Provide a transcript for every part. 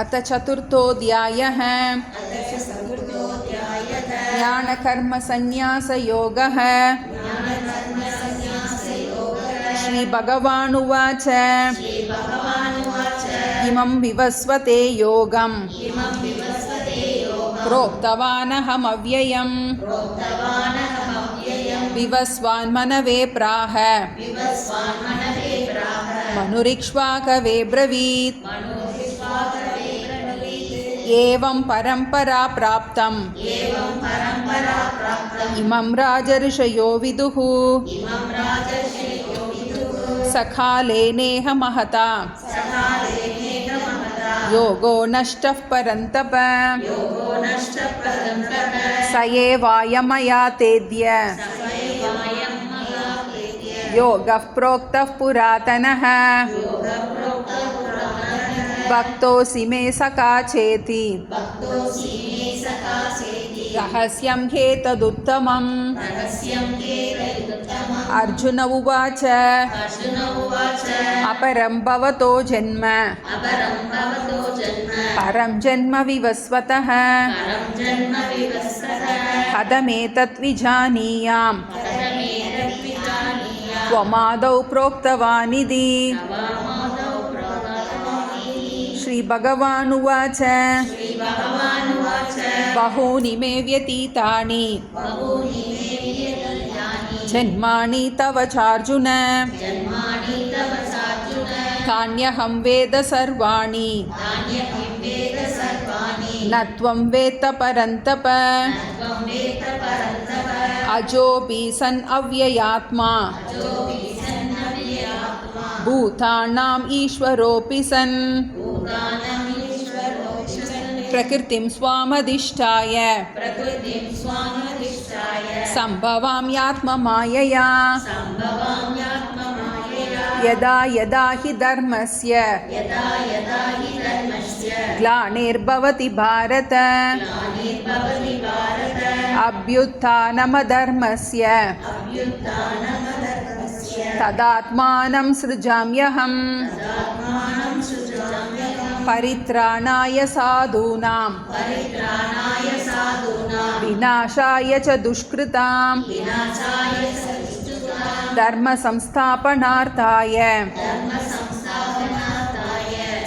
अथ चतुर्थोऽध्यायः ज्ञानकर्मसन्न्यासयोगः। श्रीभगवानुवाच इमं विवस्वते योगं प्रोक्तवानहमव्ययम् विवस्वान्मनवे प्राह मनुरिक्ष्वाकवे ब्रवीत् एवं परम्परा प्राप्तम् इमं राजर्षयो विदुः सखालेनेह महता योगो नष्टः परन्तप स एवायमया तेद्य योगः प्रोक्तः पुरातनः भक्तोऽसि मे सखा चेति रहस्यं ह्येतदुत्तमम्। अर्जुन उवाच अपरं भवतो जन्म परं जन्म विवस्वतः कथमेतत् विजानीयाम् त्वमादौ प्रोक्तवानिति। श्रीभगवानुवाच बहूनि मे व्यतीतानि जन्मानि तव चार्जुन तान्यहं वेद सर्वाणि न त्वं वेत्त परन्तप अजोऽपि सन् अव्ययात्मा भूतानाम् ईश्वरोऽपि सन् प्रकृतिं स्वामधिष्ठाय सम्भवाम्यात्ममायया यदा यदा हि धर्मस्य ग्लानिर्भवति भारत अभ्युत्थानमधर्मस्य तदात्मानं सृजाम्यहम् परित्राणाय साधूनां विनाशाय च दुष्कृतां धर्म संस्थापनार्थाय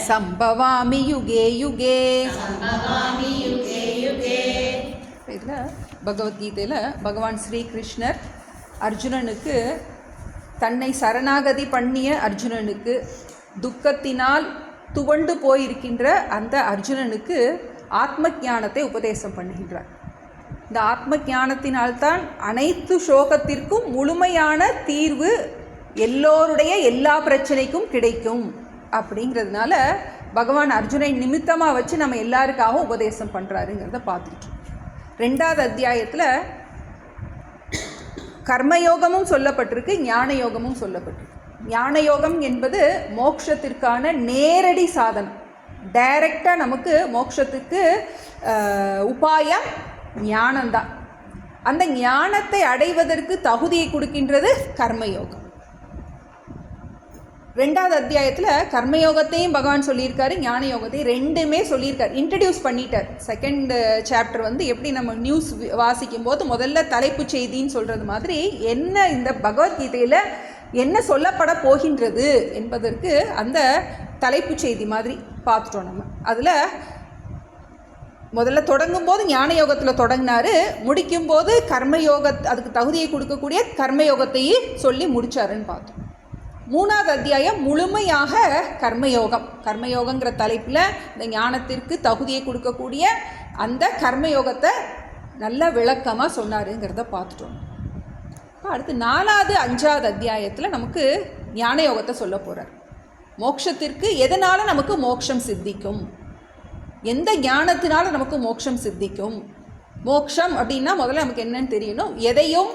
संभवामि युगे युगे। பகவத்கீதையில் பகவான் ஸ்ரீகிருஷ்ணர் அர்ஜுனனுக்கு தன்னை சரணாகதி பண்ணிய அர்ஜுனனுக்கு துக்கத்தினால் துவண்டு போயிருக்கின்ற அந்த அர்ஜுனனுக்கு ஆத்ம ஞானத்தை உபதேசம் பண்ணுகின்றார். இந்த ஆத்ம ஞானத்தினால்தான் அனைத்து சோகத்திற்கும் முழுமையான தீர்வு எல்லோருடைய எல்லா பிரச்சனைக்கும் கிடைக்கும் அப்படிங்கிறதுனால பகவான் அர்ஜுனை நிமித்தமாக வச்சு நம்ம எல்லாருக்காகவும் உபதேசம் பண்ணுறாருங்கிறத பார்த்துக்கிட்டோம். 2வது அத்தியாயத்தில் கர்மயோகமும் சொல்லப்பட்டிருக்கு, ஞான யோகமும் சொல்லப்பட்டிருக்கு. ஞான யோகம் என்பது மோட்சத்திற்கான நேரடி சாதனம். டைரக்டாக நமக்கு மோட்சத்துக்கு உபாயம் ஞானம்தான். அந்த ஞானத்தை அடைவதற்கு தகுதியை கொடுக்கின்றது கர்மயோகம். 2வது அத்தியாயத்தில் கர்மயோகத்தையும் பகவான் சொல்லியிருக்காரு, ஞான யோகத்தையும் ரெண்டுமே சொல்லியிருக்காரு, இன்ட்ரடியூஸ் பண்ணிட்டார். 2nd சாப்டர் எப்படி நம்ம நியூஸ் வாசிக்கும் போது முதல்ல தலைப்பு செய்தின்னு சொல்கிறது மாதிரி என்ன இந்த பகவத்கீதையில் என்ன சொல்லப்பட போகின்றது என்பதற்கு அந்த தலைப்பு செய்தி மாதிரி பார்த்துட்டோம். நம்ம அதில் முதல்ல தொடங்கும் போது ஞான யோகத்தில் தொடங்கினார், முடிக்கும்போது கர்மயோக அதுக்கு தகுதியை கொடுக்கக்கூடிய கர்மயோகத்தையும் சொல்லி முடித்தாருன்னு பார்த்தோம். 3வது அத்தியாயம் முழுமையாக கர்மயோகங்கிற தலைப்பில் இந்த ஞானத்திற்கு தகுதியை கொடுக்கக்கூடிய அந்த கர்மயோகத்தை நல்ல விளக்கமாக சொன்னாருங்கிறத பார்த்துட்டோம். அடுத்து 4வது 5வது அத்தியாயத்தில் நமக்கு ஞான யோகத்தை சொல்ல போகிறார். மோட்சத்திற்கு எதனால் நமக்கு மோட்சம் சித்திக்கும், எந்த ஞானத்தினால நமக்கு மோட்சம் சித்திக்கும். மோட்சம் அப்படின்னா முதல்ல நமக்கு என்னன்னு தெரியணும். எதையும்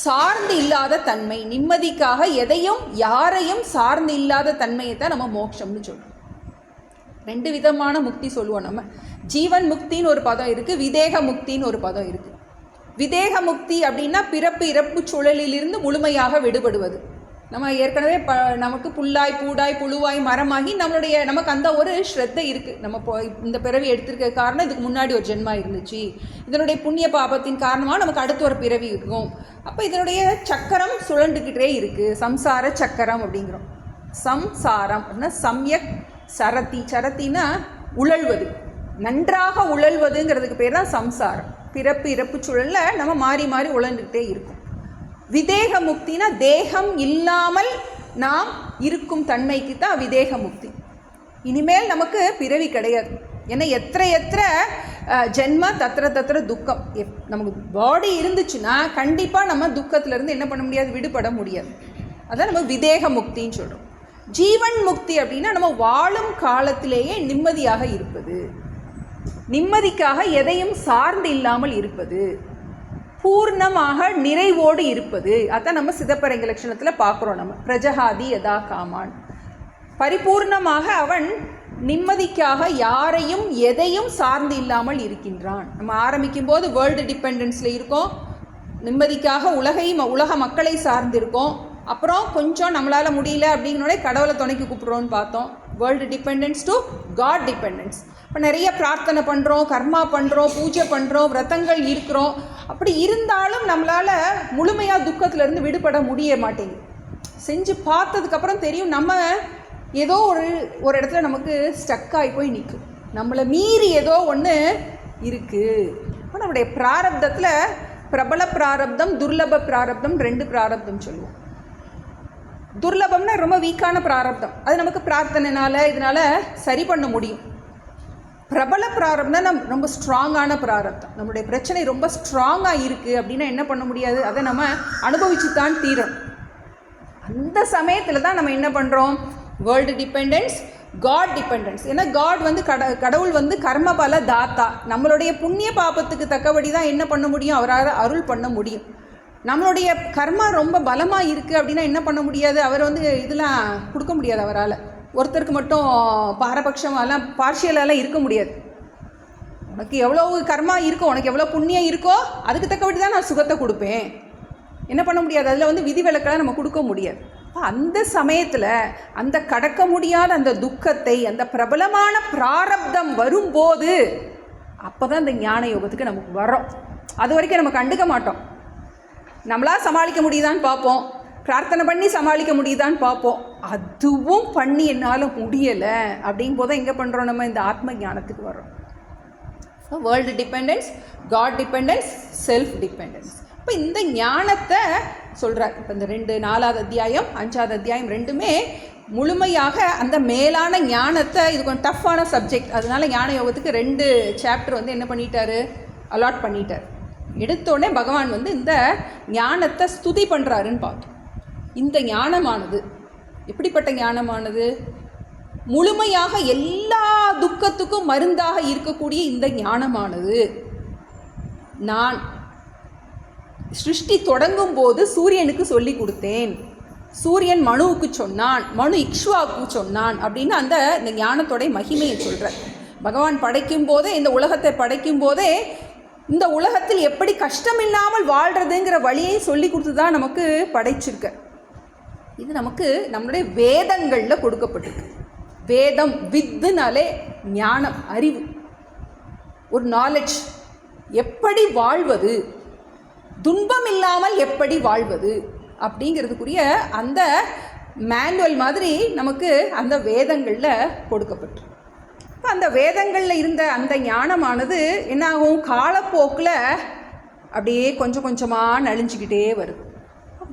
சார்ந்து இல்லாத தன்மை, நிம்மதிக்காக எதையும் யாரையும் சார்ந்து இல்லாத தன்மையை தான் நம்ம மோட்சம்னு சொல்கிறோம். 2 விதமான முக்தி சொல்லுவோம் நம்ம. ஜீவன் முக்தின்னு ஒரு பதம் இருக்குது, விதேக முக்தின்னு ஒரு பதம் இருக்குது. விதேக முக்தி அப்படின்னா பிறப்பு இறப்பு சுழலிலிருந்து முழுமையாக விடுபடுவது. நம்ம ஏற்கனவே நமக்கு புல்லாய் பூடாய் புழுவாய் மரமாகி நமக்கு அந்த ஒரு ஸ்ரத்தை இருக்குது. நம்ம இந்த பிறவி எடுத்திருக்க காரணம் இதுக்கு முன்னாடி ஒரு ஜென்மா இருந்துச்சு, இதனுடைய புண்ணிய பாபத்தின் காரணமாக நமக்கு அடுத்த ஒரு பிறவி இருக்கும். அப்போ இதனுடைய சக்கரம் சுழண்டுக்கிட்டே இருக்குது, சம்சார சக்கரம் அப்படிங்கிறோம். சம்சாரம் அப்படின்னா சம்யக் சரதி, சரத்தின்னா உழல்வது, நன்றாக உழல்வதுங்கிறதுக்கு பேர் தான் சம்சாரம். பிறப்பு இறப்பு சுழலில் நம்ம மாறி மாறி உழந்துக்கிட்டே இருக்கும். விதேக முக்தினா தேகம் இல்லாமல் நாம் இருக்கும் தன்மைக்கு தான் விதேக முக்தி. இனிமேல் நமக்கு பிறவி கிடையாது. ஏன்னா எத்திர ஜென்ம தத்திர துக்கம். நமக்கு பாடி இருந்துச்சுன்னா கண்டிப்பாக நம்ம துக்கத்திலேருந்து என்ன பண்ண முடியாது, விடுபட முடியாது. அதான் நம்ம விதேக முக்தின்னு சொல்கிறோம். ஜீவன் முக்தி அப்படின்னா நம்ம வாழும் காலத்திலேயே நிம்மதியாக இருப்பது, நிம்மதிக்காக எதையும் சார்ந்து இல்லாமல் இருப்பது, பூர்ணமாக நிறைவோடு இருப்பது. அதான் நம்ம சிதப்பரங்க லட்சணத்தில் பார்க்குறோம். நம்ம பிரஜகாதி யதா காமான், பரிபூர்ணமாக அவன் நிம்மதிக்காக யாரையும் எதையும் சார்ந்து இல்லாமல் இருக்கின்றான். நம்ம ஆரம்பிக்கும் போது வேர்ல்டு டிபெண்டன்ஸில் இருக்கோம், நிம்மதிக்காக உலக மக்களை சார்ந்து இருக்கோம். அப்புறம் கொஞ்சம் நம்மளால் முடியல அப்படிங்கிறோட கடவுளை துணைக்கு கூப்பிட்றோன்னு பார்த்தோம். World dependence to God dependence. இப்போ நிறைய பிரார்த்தனை பண்ணுறோம், கர்மா பண்ணுறோம், பூஜை பண்ணுறோம், விரதங்கள் இருக்கிறோம். அப்படி இருந்தாலும் நம்மளால் முழுமையாக துக்கத்திலேருந்து விடுபட முடிய மாட்டேங்குது. செஞ்சு பார்த்ததுக்கப்புறம் தெரியும் நம்ம ஏதோ ஒரு இடத்துல நமக்கு ஸ்டக்காகி போய் நிற்கும், நம்மளை மீறி ஏதோ ஒன்று இருக்குது. இப்போ நம்முடைய பிராரப்தத்தில் பிரபல பிராரப்தம், துர்லப பிராரப்தம், 2 பிராரப்தம் சொல்லுவோம். துர்லபம்னா ரொம்ப வீக்கான பிராரப்தம், அது நமக்கு பிரார்த்தனைனால இதனால் சரி பண்ண முடியும். பிரபல பிராரப்தம்னா நம்ம ரொம்ப ஸ்ட்ராங்கான பிராரப்தம், நம்மளுடைய பிரச்சனை ரொம்ப ஸ்ட்ராங்காக இருக்குது அப்படின்னா என்ன பண்ண முடியாது, அதை நம்ம அனுபவிச்சு தான் தீரும். அந்த சமயத்தில் தான் நம்ம என்ன பண்ணுறோம், வேர்ல்டு டிபெண்டன்ஸ், காட் டிபெண்டன்ஸ். ஏன்னா காட் வந்து கடவுள் வந்து கர்மபல தாத்தா, நம்மளுடைய புண்ணிய பாபத்துக்கு தக்கபடி தான் என்ன பண்ண முடியும், அவரால் அருள் பண்ண முடியும். நம்மளுடைய கர்மா ரொம்ப பலமாக இருக்குது அப்படின்னா என்ன பண்ண முடியாது, அவர் வந்து இதெல்லாம் கொடுக்க முடியாது. அவரால் ஒருத்தருக்கு மட்டும் பாரபட்சமெல்லாம் பார்ஷியலாலாம் இருக்க முடியாது. உனக்கு எவ்வளோ கர்மா இருக்கோ, உனக்கு எவ்வளோ புண்ணியம் இருக்கோ அதுக்கு தக்கபடி தான் நான் சுகத்தை கொடுப்பேன். என்ன பண்ண முடியாது, அதில் வந்து விதிவிலக்கெல்லாம் நம்ம கொடுக்க முடியாது. அந்த சமயத்தில் அந்த கடக்க முடியாத அந்த துக்கத்தை, அந்த பிரபலமான பிராரப்தம் வரும்போது அப்போ தான் இந்த ஞான யோகத்துக்கு நமக்கு வரோம். அது வரைக்கும் நம்ம கண்டுக்க மாட்டோம். நம்மளால் சமாளிக்க முடியுதான்னு பார்ப்போம், பிரார்த்தனை பண்ணி சமாளிக்க முடியுதான்னு பார்ப்போம். அதுவும் பண்ணி என்னால் முடியலை அப்படிங்கும் போது எங்கே பண்ணுறோம், நம்ம இந்த ஆத்ம ஞானத்துக்கு வரோம். World dependence, God dependence, self dependence. இப்போ இந்த ஞானத்தை சொல்கிறார். இப்போ இந்த 4வது அத்தியாயம் 5வது அத்தியாயம் 2மே முழுமையாக அந்த மேலான ஞானத்தை, இது கொஞ்சம் டஃப்பான சப்ஜெக்ட், அதனால ஞான யோகத்துக்கு 2 சாப்டர் வந்து என்ன பண்ணிட்டாரு, அலாட் பண்ணிட்டார். எடுத்தோடனே பகவான் வந்து இந்த ஞானத்தை ஸ்துதி பண்ணுறாருன்னு பார்த்தோம். இந்த ஞானமானது எப்படிப்பட்ட ஞானமானது, முழுமையாக எல்லா துக்கத்துக்கும் மருந்தாக இருக்கக்கூடிய இந்த ஞானமானது, நான் சிருஷ்டி தொடங்கும் போது சூரியனுக்கு சொல்லி கொடுத்தேன், சூரியன் மனுவுக்கு சொன்னான், மனு இக்ஷ்வாவுக்கு சொன்னான் அப்படின்னு இந்த ஞானத்தோடைய மகிமையை சொல்கிறார். பகவான் படைக்கும் போதே, இந்த உலகத்தை படைக்கும் போதே இந்த உலகத்தில் எப்படி கஷ்டமில்லாமல் வாழ்கிறதுங்கிற வழியை சொல்லி கொடுத்து தான் நமக்கு படைச்சிருக்க. இது நமக்கு நம்மளுடைய வேதங்களில் கொடுக்கப்பட்டிருக்கு. வேதம், வித்துனாலே ஞானம், அறிவு, ஒரு நாலேஜ். எப்படி வாழ்வது, துன்பம் இல்லாமல் எப்படி வாழ்வது அப்படிங்கிறதுக்குரிய அந்த மேனுவல் மாதிரி நமக்கு அந்த வேதங்களில் கொடுக்கப்பட்டிருக்கு. இப்போ அந்த வேதங்களில் இருந்த அந்த ஞானமானது என்னாகும், காலப்போக்கில் அப்படியே கொஞ்சம் கொஞ்சமாக நலிஞ்சிக்கிட்டே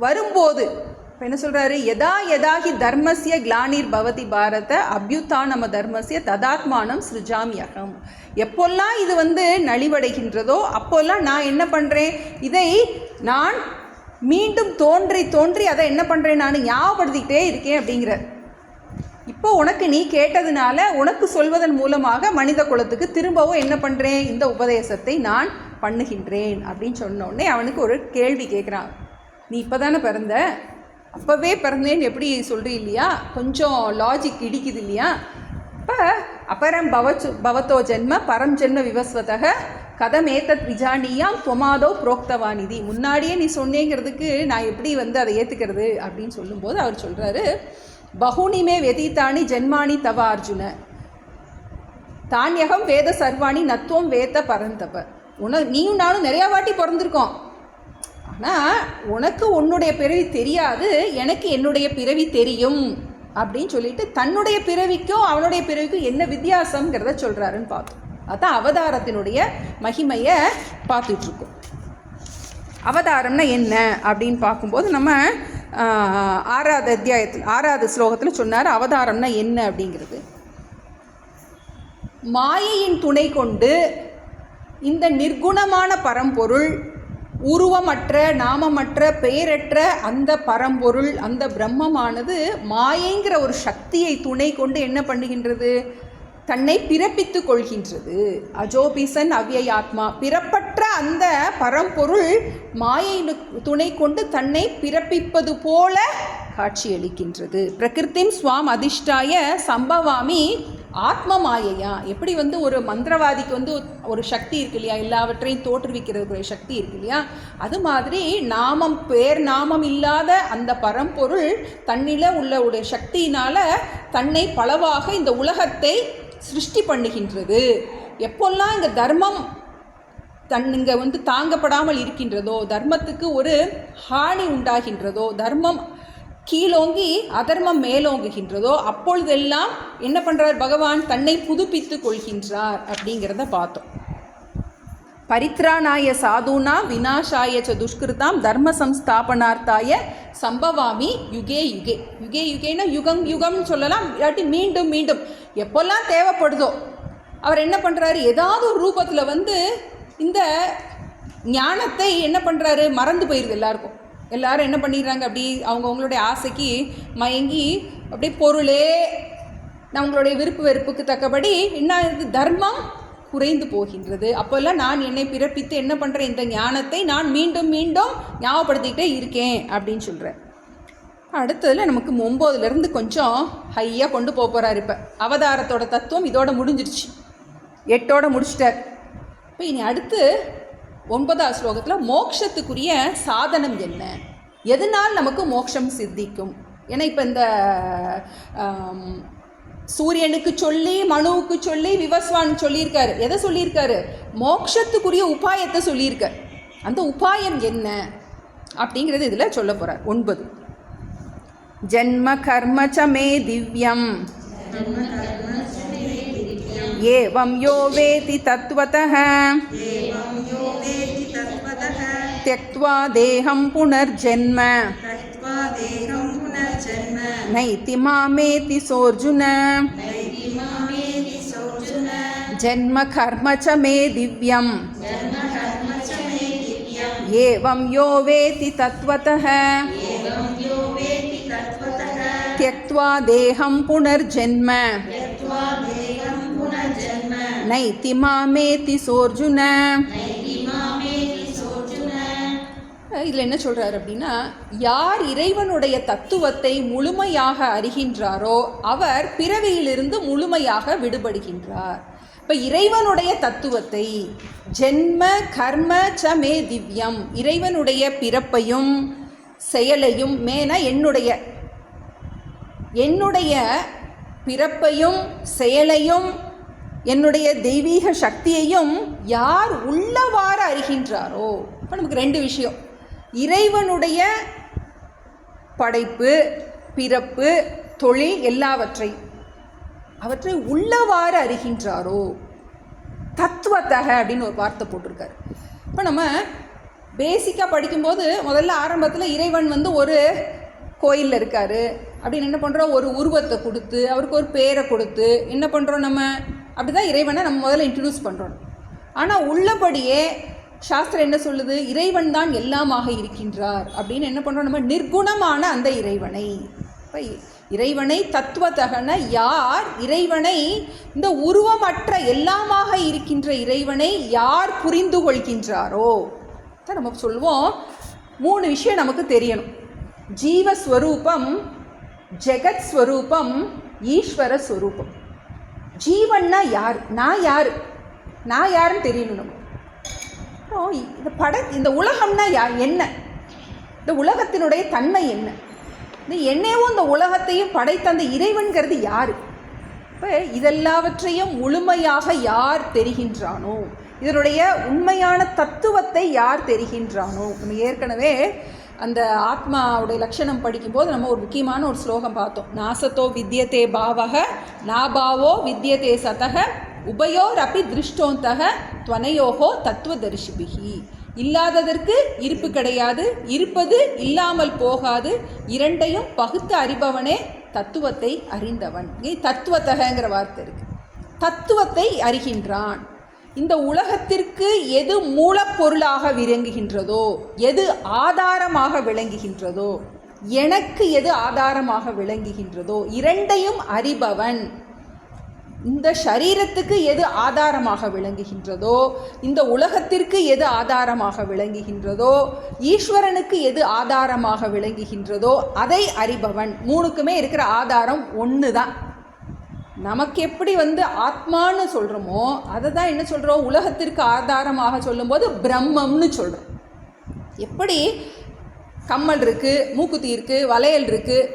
வரும்போது இப்போ என்ன சொல்கிறாரு, யதாஹி தர்மஸ்ய கிளானிர் பவதி பாரத அபியுத்தா நம்ம தர்மஸ்ய ததாத்மானம் சிருஜாமியகம். எப்போல்லாம் இது வந்து நலிவடைகின்றதோ அப்போல்லாம் நான் என்ன பண்ணுறேன், இதை நான் மீண்டும் தோன்றி அதை என்ன பண்ணுறேன், நான் ஞாபகப்படுத்திக்கிட்டே இருக்கேன் அப்படிங்கிற. இப்போ உனக்கு நீ கேட்டதுனால உனக்கு சொல்வதன் மூலமாக மனித குலத்துக்கு திரும்பவும் என்ன பண்ணுறேன், இந்த உபதேசத்தை நான் பண்ணுகின்றேன் அப்படின்னு சொன்னோடனே அவனுக்கு ஒரு கேள்வி கேட்குறான். நீ இப்போ தானே பிறந்த, அப்போவே பிறந்தேன்னு எப்படி சொல்கிறீ இல்லையா, கொஞ்சம் லாஜிக் இடிக்குது இல்லையா. இப்போ அபரம் பவத்தோ ஜென்ம பரம் ஜென்ம விவஸ்வதக கதமேத்தத் விஜானியாம் துவமாதோ புரோக்தவானிதி, முன்னாடியே நீ சொன்னேங்கிறதுக்கு நான் எப்படி அதை ஏற்றுக்கிறது அப்படின்னு சொல்லும்போது அவர் சொல்கிறாரு, பகுனிமே வெதித்தானி ஜென்மானி தவ அர்ஜுன தானியகம் வேத சர்வாணி நத்துவம் வேத பரந்தப. நீயும் நானும் நிறையா வாட்டி பிறந்திருக்கோம், ஆனால் உனக்கு உன்னுடைய பிறவி தெரியாது, எனக்கு என்னுடைய பிறவி தெரியும் அப்படின்னு சொல்லிட்டு தன்னுடைய பிறவிக்கும் அவனுடைய பிறவிக்கும் என்ன வித்தியாசங்கிறத சொல்கிறாருன்னு பார்த்தோம். அதுதான் அவதாரத்தினுடைய மகிமையை பார்த்துட்ருக்கோம். அவதாரம்னா என்ன அப்படின்னு பார்க்கும்போது நம்ம 6வது அத்தியாயத்தில் 6வது ஸ்லோகத்தில் சொன்னார் அவதாரம்னா என்ன அப்படிங்கிறது. மாயையின் துணை கொண்டு இந்த நிர்குணமான பரம்பொருள், உருவமற்ற நாமமற்ற பெயரற்ற அந்த பரம்பொருள், அந்த பிரம்மமானது மாயைங்கிற ஒரு சக்தியை துணை கொண்டு என்ன பண்ணுகின்றது, தன்னை பிறப்பித்து கொள்கின்றது. அஜோபிசன் அவ்யயாத்மா, பிறப்பற்ற அந்த பரம்பொருள் மாயை துணை கொண்டு தன்னை பிறப்பிப்பது போல காட்சியளிக்கின்றது. பிரகிருத்திம் ஸ்வாம் அதிஷ்டாய சம்பவாமி ஆத்ம மாயையா. எப்படி ஒரு மந்திரவாதிக்கு ஒரு சக்தி இருக்கு இல்லையா, எல்லாவற்றையும் தோற்றுவிக்கிறதுக்கு ஒரு சக்தி இருக்கு இல்லையா, அது மாதிரி நாமம் பேர் நாமம் இல்லாத அந்த பரம்பொருள் தன்னில உள்ள சக்தியினால் தன்னை பலவாக இந்த உலகத்தை சிருஷ்டி பண்ணுகின்றது. எப்போல்லாம் இங்கே தர்மம் இங்கே தாங்கப்படாமல் இருக்கின்றதோ, தர்மத்துக்கு ஒரு ஹானி உண்டாகின்றதோ, தர்மம் கீழோங்கி அதர்மம் மேலோங்குகின்றதோ, அப்பொழுதெல்லாம் என்ன பண்ணுறார் பகவான், தன்னை புதுப்பித்து கொள்கின்றார் அப்படிங்கிறத பார்த்தோம். பரித்ராணாய சாதுனா விநாசாய ச துஷ்கிருதாம் தர்ம சம்ஸ்தாபனார்த்தாய சம்பவாமி யுகே யுகே. யுகே யுகேன்னா யுகம் யுகம்னு சொல்லலாம், இல்லாட்டி மீண்டும் மீண்டும் எப்போல்லாம் தேவைப்படுதோ அவர் என்ன பண்ணுறாரு, ஏதாவது ஒரு ரூபத்தில் இந்த ஞானத்தை என்ன பண்ணுறாரு, மறந்து போயிடுது எல்லாருக்கும். எல்லாரும் என்ன பண்ணிடுறாங்க, அப்படி அவங்கவுங்களுடைய ஆசைக்கு மயங்கி அப்படியே பொருளே நம்மளுடைய விருப்பு வெறுப்புக்கு தக்கபடி என்ன இது தர்மம் குறைந்து போகின்றது. அப்போல்லாம் நான் என்னை பிறப்பித்து என்ன பண்ணுறேன், இந்த ஞானத்தை நான் மீண்டும் மீண்டும் ஞாபகப்படுத்திக்கிட்டே இருக்கேன் அப்படின்னு சொல்கிறேன். அடுத்ததில் நமக்கு 9லேருந்து கொஞ்சம் ஹையாக கொண்டு போகிறார். இப்போ அவதாரத்தோட தத்துவம் இதோட முடிஞ்சிருச்சு, 8ஓட முடிச்சிட்டார். இப்போ இனி அடுத்து 9வது ஸ்லோகத்தில் மோட்சத்துக்குரிய சாதனம் என்ன, எதனால் நமக்கு மோட்சம் சித்திக்கும். ஏன்னா இப்போ இந்த சூரியனுக்கு சொல்லி மனுவுக்கு சொல்லி விவஸ்வான் சொல்லியிருக்காரு. எதை சொல்லியிருக்காரு, மோட்சத்துக்குரிய உபாயத்தை சொல்லியிருக்கார். அந்த உபாயம் என்ன அப்படிங்கிறது இதில் சொல்ல போகிறார். 9 ஜன்ம கர்ம ச மே திவ்யம் ஏவம் யோ வேதி தத்வதஹ त्यक्त्वा देहं पुनर्जन्म नैति मामेति सोऽर्जुन जन्म कर्म च मे दिव्यम् एवं यो वेति तत्त्वतः त्यक्त्वा देहं पुनर्जन्म नैति मामेति सोऽर्जुन. இதில் என்ன சொல்கிறார் அப்படின்னா, யார் இறைவனுடைய தத்துவத்தை முழுமையாக அறிகின்றாரோ அவர் பிறவியிலிருந்து முழுமையாக விடுபடுகின்றார். இப்போ இறைவனுடைய தத்துவத்தை ஜென்ம கர்ம ச மே திவ்யம், இறைவனுடைய பிறப்பையும் செயலையும், மேன என்னுடைய பிறப்பையும் செயலையும் என்னுடைய தெய்வீக சக்தியையும் யார் உள்ளவாறு அறிகின்றாரோ. இப்போ நமக்கு 2 விஷயம், இறைவனுடைய படைப்பு பிறப்பு தொழில் எல்லாவற்றையும் அவற்றை உள்ளவாறு அறிகின்றாரோ. தத்துவத்தக அப்படின்னு ஒரு வார்த்தை போட்டிருக்காரு. இப்போ நம்ம பேசிக்காக படிக்கும்போது முதல்ல ஆரம்பத்தில் இறைவன் ஒரு கோயிலில் இருக்கார் அப்படின்னு என்ன பண்ணுறோம், ஒரு உருவத்தை கொடுத்து அவருக்கு ஒரு பேரை கொடுத்து என்ன பண்ணுறோம், நம்ம அப்படி தான் இறைவனை நம்ம முதல்ல இன்ட்ரடியூஸ் பண்ணுறோம். ஆனால் உள்ளபடியே சாஸ்திரம் என்ன சொல்லுது, இறைவன் தான் எல்லாமாக இருக்கின்றார் அப்படின்னு என்ன பண்ணுறோம், நம்ம நிர்குணமான அந்த இறைவனை. இப்போ இறைவனை தத்துவத்தகன யார் இறைவனை, இந்த உருவமற்ற எல்லாமாக இருக்கின்ற இறைவனை யார் புரிந்து கொள்கின்றாரோ தான் நம்ம சொல்லுவோம். 3 விஷயம் நமக்கு தெரியணும், ஜீவஸ்வரூபம், ஜெகத் ஸ்வரூபம், ஈஸ்வர ஸ்வரூபம். ஜீவன்னா யார், நான் யாருன்னு தெரியணும். நம்ம அப்போ இந்த உலகம்னா என்ன, இந்த உலகத்தினுடைய தன்மை என்ன, இந்த என்னையும் இந்த உலகத்தையும் படைத்த அந்த இறைவன்கிறது யார்? இப்போ இதெல்லாவற்றையும் முழுமையாக யார் தெரிகின்றானோ, இதனுடைய உண்மையான தத்துவத்தை யார் தெரிகின்றானோ. நம்ம ஏற்கனவே அந்த ஆத்மாவுடைய லட்சணம் படிக்கும்போது நம்ம ஒரு முக்கியமான ஒரு ஸ்லோகம் பார்த்தோம். நாசத்தோ வித்யதே பாவக நாபாவோ வித்யதே சதக உபயோர் அப்பி திருஷ்டோந்தக துவனையோகோ தத்துவதரிசிபிகி. இல்லாததற்கு இருப்பு கிடையாது, இருப்பது இல்லாமல் போகாது, இரண்டையும் பகுத்து அறிபவனே தத்துவத்தை அறிந்தவன். தத்துவத்தகங்கிற வார்த்தை இருக்கு. தத்துவத்தை அறிகின்றான். இந்த உலகத்திற்கு எது மூலப்பொருளாக விளங்குகின்றதோ, எது ஆதாரமாக விளங்குகின்றதோ, எனக்கு எது ஆதாரமாக விளங்குகின்றதோ, இரண்டையும் அறிபவன். இந்த சரீரத்துக்கு எது ஆதாரமாக விளங்குகின்றதோ, இந்த உலகத்திற்கு எது ஆதாரமாக விளங்குகின்றதோ, ஈஸ்வரனுக்கு எது ஆதாரமாக விளங்குகின்றதோ அதை அறிபவன். மூணுக்குமே இருக்கிற ஆதாரம் ஒன்று தான். நமக்கு எப்படி ஆத்மான்னு சொல்கிறோமோ அதை தான் என்ன சொல்கிறோம், உலகத்திற்கு ஆதாரமாக சொல்லும்போது பிரம்மம்னு சொல்கிறோம். எப்படி கம்மல் இருக்குது, மூக்குத்தி இருக்குது, வளையல் இருக்குது,